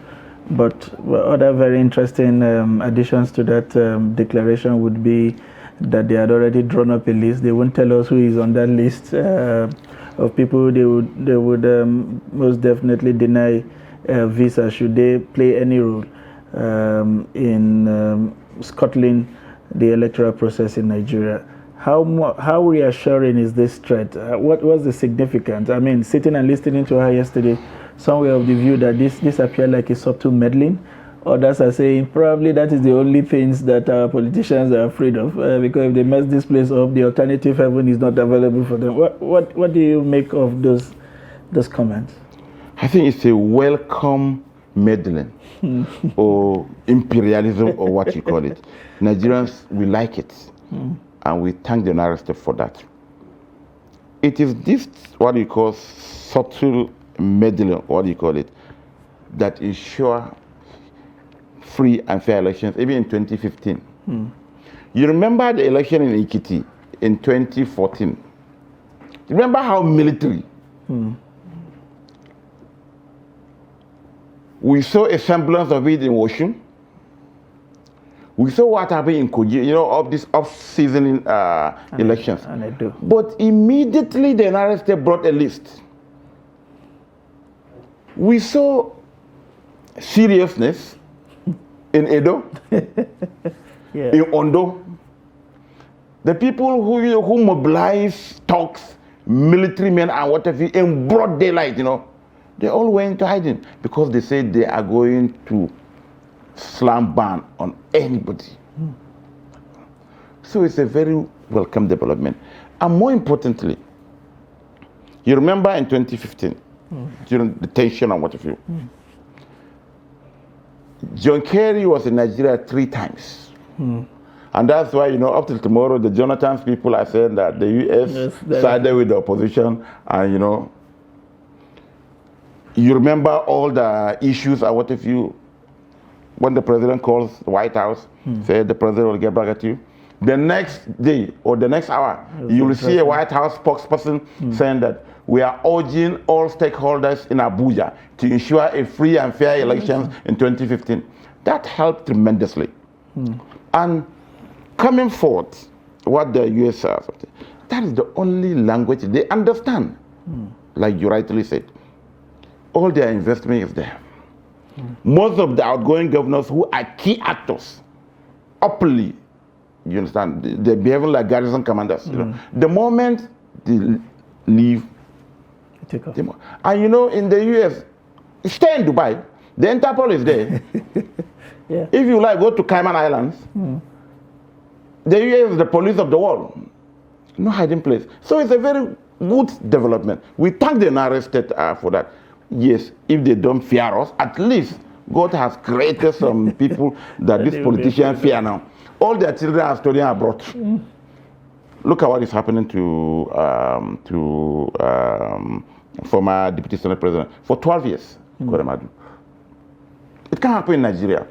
But other very interesting additions to that declaration would be that they had already drawn up a list. They won't tell us who is on that list of people they would most definitely deny visa should they play any role in scuttling the electoral process in Nigeria. How reassuring is this threat? What was the significance? I mean, sitting and listening to her yesterday, some were of the view that this appeared like a subtle meddling. Others are saying probably that is the only things that our politicians are afraid of, because if they mess this place up, the alternative heaven is not available for them. What do you make of those comments? I think it's a welcome meddling or imperialism or what you call it. Nigerians, we like it. And we thank the United States for that. It is this, what you call subtle meddling, what you call it, that ensure free and fair elections, even in 2015. You remember the election in Ikiti in 2014? Remember how military? We saw a semblance of it in Oshun. We saw what happened in Koji, of these off-season elections. And I do. But immediately the United States brought a list. We saw seriousness in Edo, in Ondo. The people who mobilize talks, military men and whatever, in broad daylight, they all went into hiding because they said they are going to slam ban on anybody. So it's a very welcome development. And more importantly, you remember in 2015, during the tension and what have you, John Kerry was in Nigeria 3 times. And that's why, up till tomorrow, the Jonathan's people are saying that the U.S. sided with the opposition. And, you remember all the issues and what if you, when the president calls the White House, said the president will get back at you. The next day or the next hour, you will see a White House spokesperson saying that we are urging all stakeholders in Abuja to ensure a free and fair elections in 2015. That helped tremendously. And coming forth, what the US says, that is the only language they understand. Like you rightly said, all their investment is there. Most of the outgoing governors who are key actors, openly, you understand, they're behaving like garrison commanders. The moment they leave, take off. And in the US, stay in Dubai, the Interpol is there. If you like, go to Cayman Islands. The US is the police of the world. No hiding place. So it's a very good development. We thank the United States for that. Yes, if they don't fear us, at least God has created some people that these politicians fear now. All their children are studying abroad. Look at what is happening to former Deputy Senate President for 12 years. It can happen in Nigeria,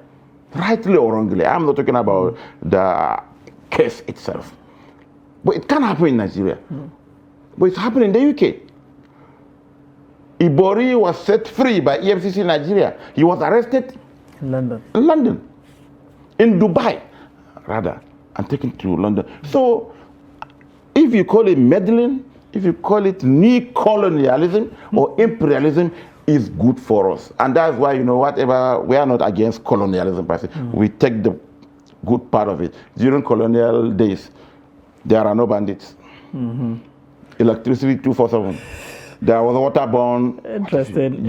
rightly or wrongly. I'm not talking about the case itself. But it can happen in Nigeria. But it's happening in the UK. Ibori was set free by EFCC in Nigeria. He was arrested in London. In Dubai, rather, and taken to London. So, if you call it meddling, if you call it neo-colonialism or imperialism, is good for us. And that's why, whatever, we are not against colonialism, per se. We take the good part of it. During colonial days, there are no bandits. Electricity 24/7. There was waterborne. Interesting.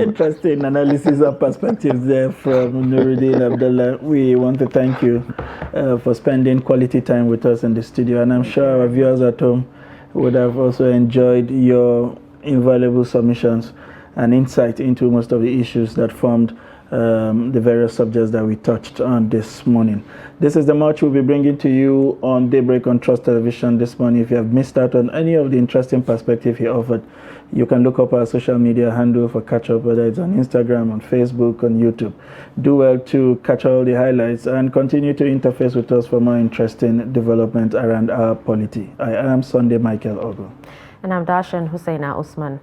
Interesting analysis and perspectives there from Nuruddin Abdullah. We want to thank you for spending quality time with us in the studio, and I'm sure our viewers at home would have also enjoyed your invaluable submissions and insight into most of the issues that formed the various subjects that we touched on this morning. This is the much we'll be bringing to you on Daybreak on Trust Television this morning. If you have missed out on any of the interesting perspective he offered, you can look up our social media handle for catch-up, whether it's on Instagram, on Facebook, on YouTube. Do well to catch all the highlights and continue to interface with us for more interesting development around our polity. I am Sunday Michael Ogo. And I'm Darshan Husseina Usman.